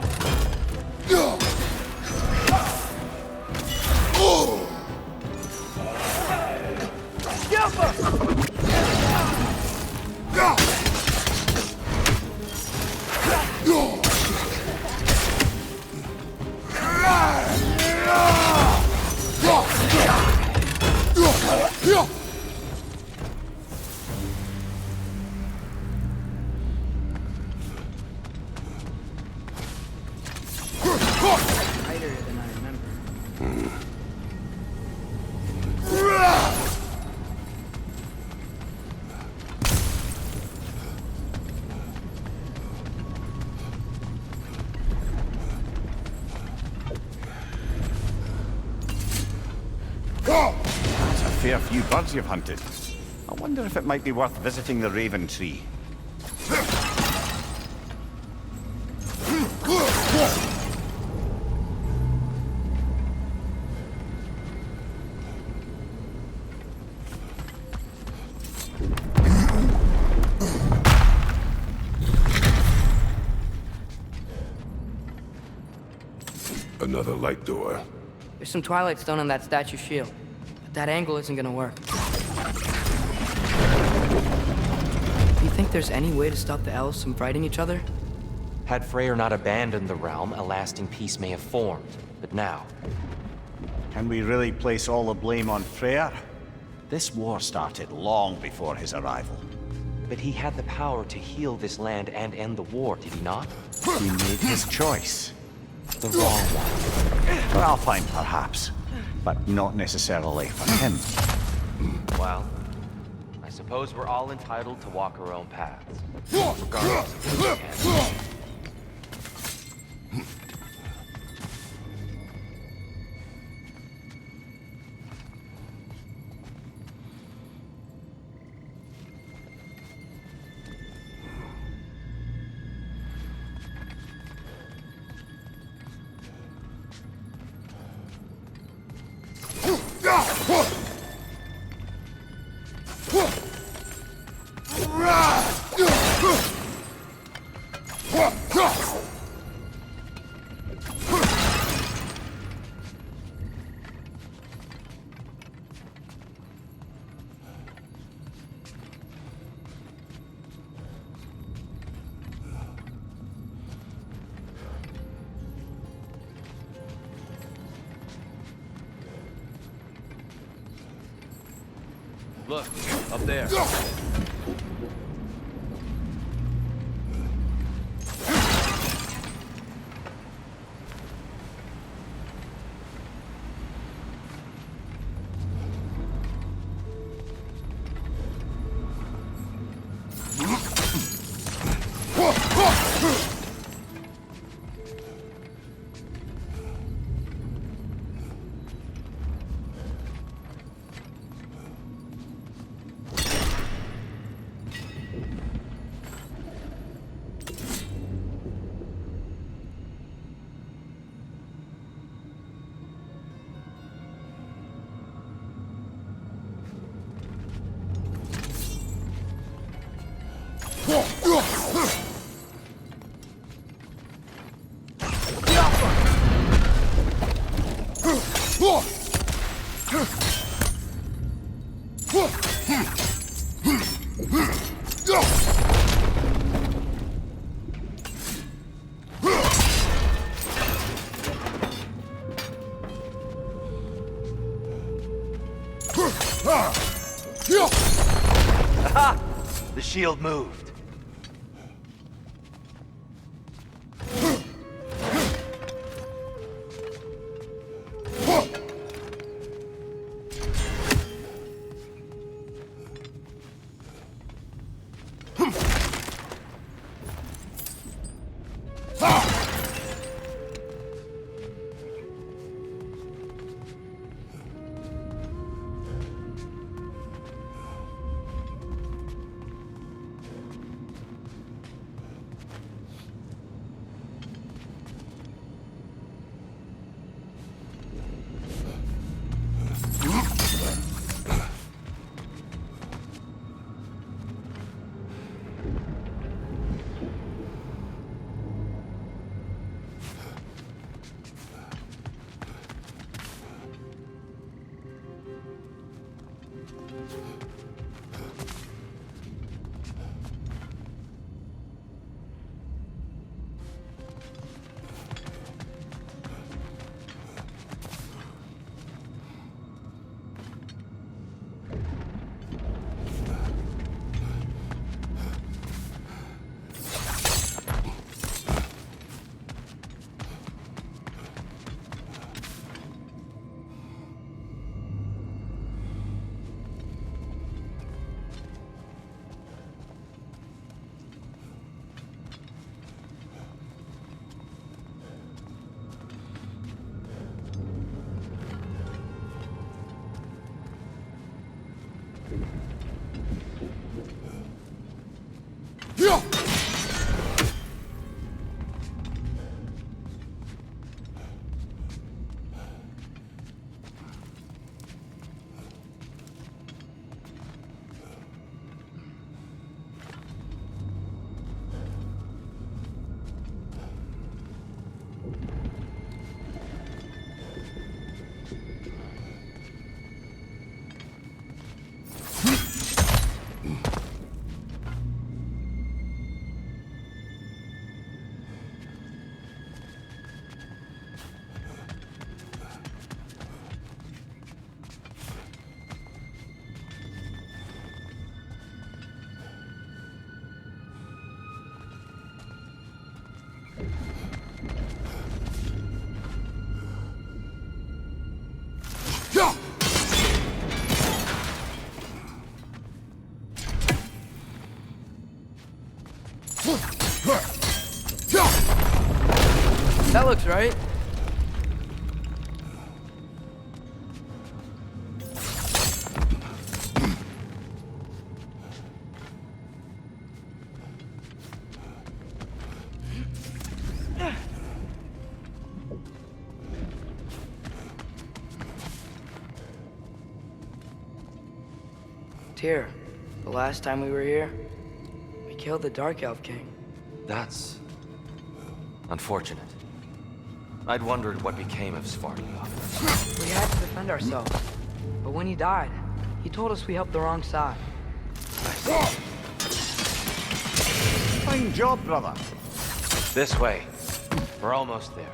Tighter than I remember. That's a fair few birds you've hunted. I wonder if it might be worth visiting the Raven Tree. Another light door. There's some Twilight Stone on that statue shield, but that angle isn't gonna work. Do you think there's any way to stop the elves from fighting each other? Had Freyr not abandoned the realm, a lasting peace may have formed. But now, Can we really place all the blame on Freyr? This war started long before his arrival. but he had the power to heal this land and end the war, did he not? He made his choice. The wrong one. Well, fine, perhaps. But not necessarily for him. Well, I suppose we're all entitled to walk our own paths, regardless of who we can. Look, up there. Ha! The shield moved. That looks right. Tyr, the last time we were here, we killed the Dark Elf King. That's unfortunate. I'd wondered what became of Svartalfheim. We had to defend ourselves. But when he died, he told us we helped the wrong side. Fine job, brother. This way. We're almost there.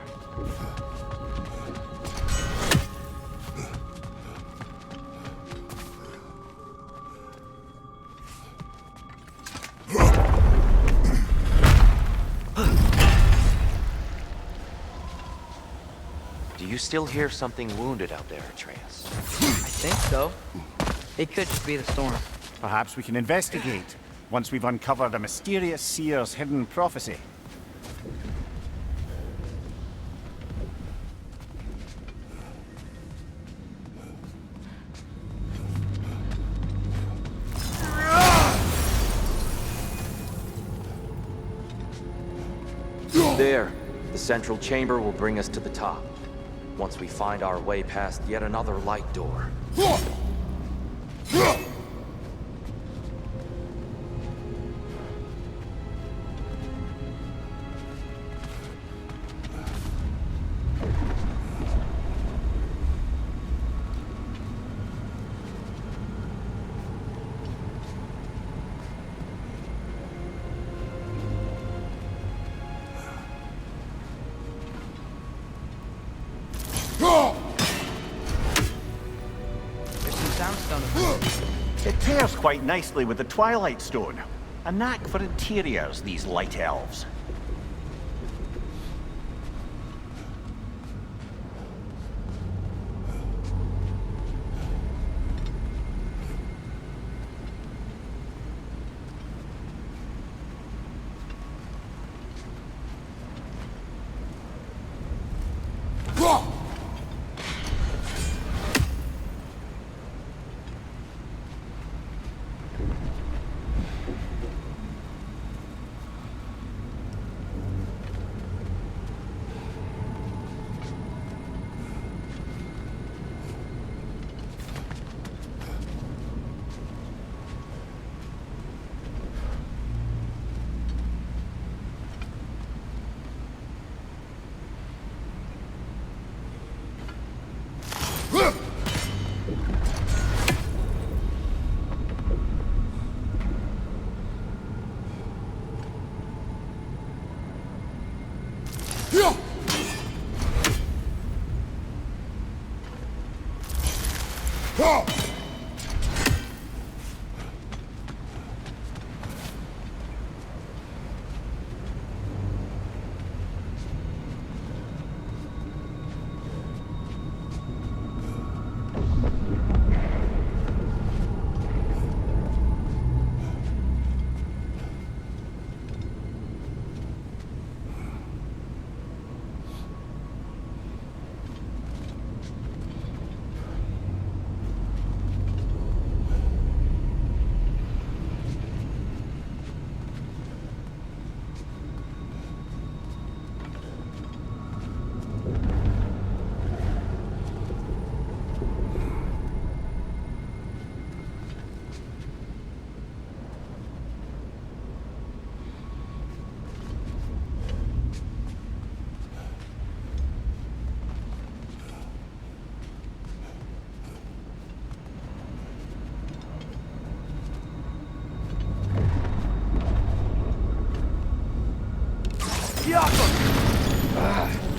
Do you still hear something wounded out there, Atreus? I think so. It could just be the storm. Perhaps we can investigate once we've uncovered a mysterious seer's hidden prophecy. There. The central chamber will bring us to the top. Once we find our way past yet another light door. There's some soundstone. quite nicely with the Twilight Stone. A knack for interiors, these light elves.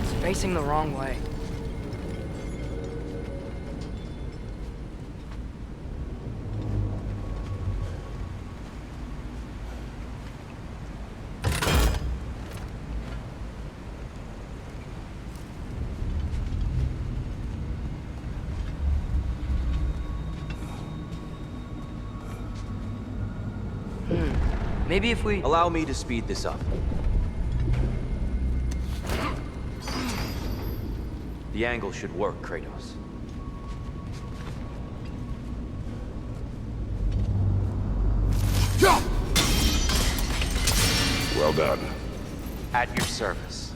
It's facing the wrong way. Maybe if we... Allow me to speed this up. The angle should work, Kratos. Well done. At your service.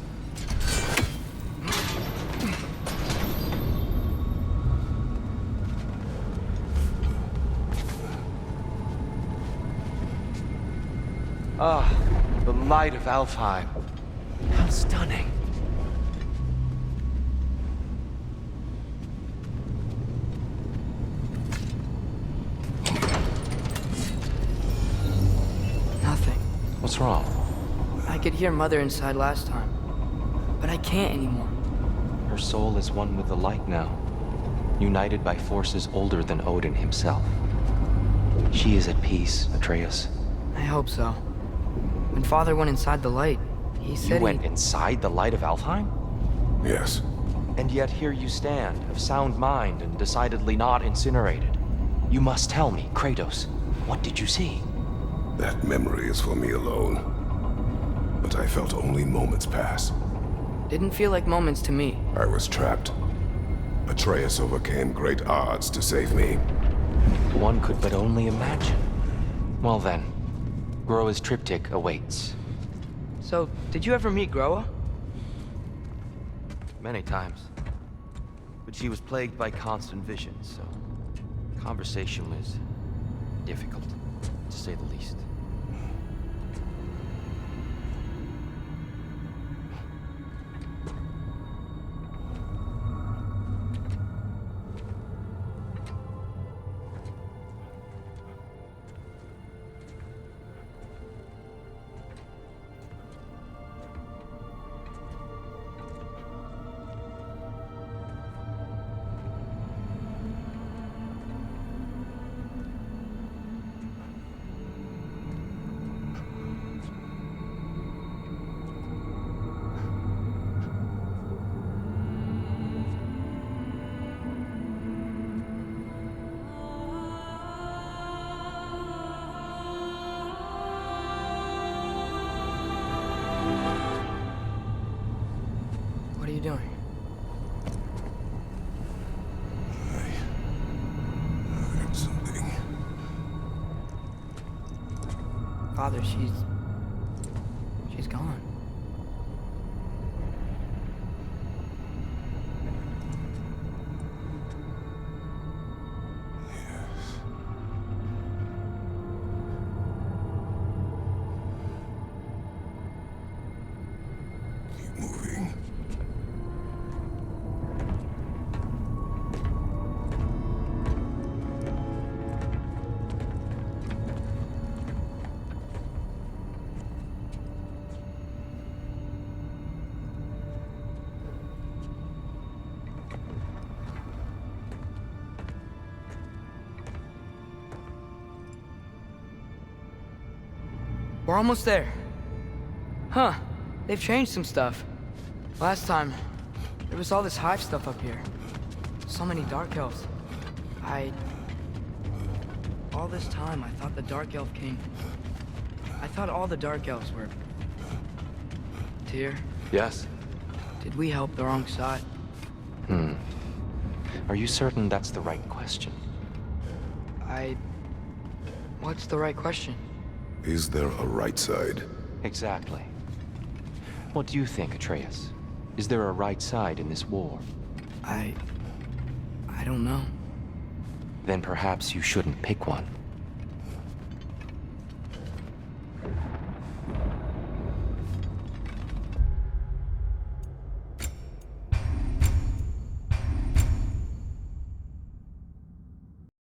Ah, the light of Alfheim. How stunning. Nothing. What's wrong? I could hear Mother inside last time, but I can't anymore. Her soul is one with the light now, united by forces older than Odin himself. She is at peace, Atreus. I hope so. When Father went inside the light, he said You went inside the light of Alfheim? Yes. And yet here you stand, of sound mind and decidedly not incinerated. You must tell me, Kratos, what did you see? That memory is for me alone. But I felt only moments pass. Didn't feel like moments to me. I was trapped. Atreus overcame great odds to save me. One could but only imagine. Well then, Groa's triptych awaits. So, did you ever meet Groa? Many times. But she was plagued by constant visions, so conversation was difficult, to say the least. Father, she's gone. Keep moving. We're almost there. Huh. They've changed some stuff. Last time, there was all this hive stuff up here. So many Dark Elves. All this time, I thought the Dark Elf King... I thought all the Dark Elves were... Tyr, Yes? did we help the wrong side? Are you certain that's the right question? What's the right question? Is there a right side? Exactly. What do you think, Atreus? Is there a right side in this war? I don't know. Then perhaps you shouldn't pick one.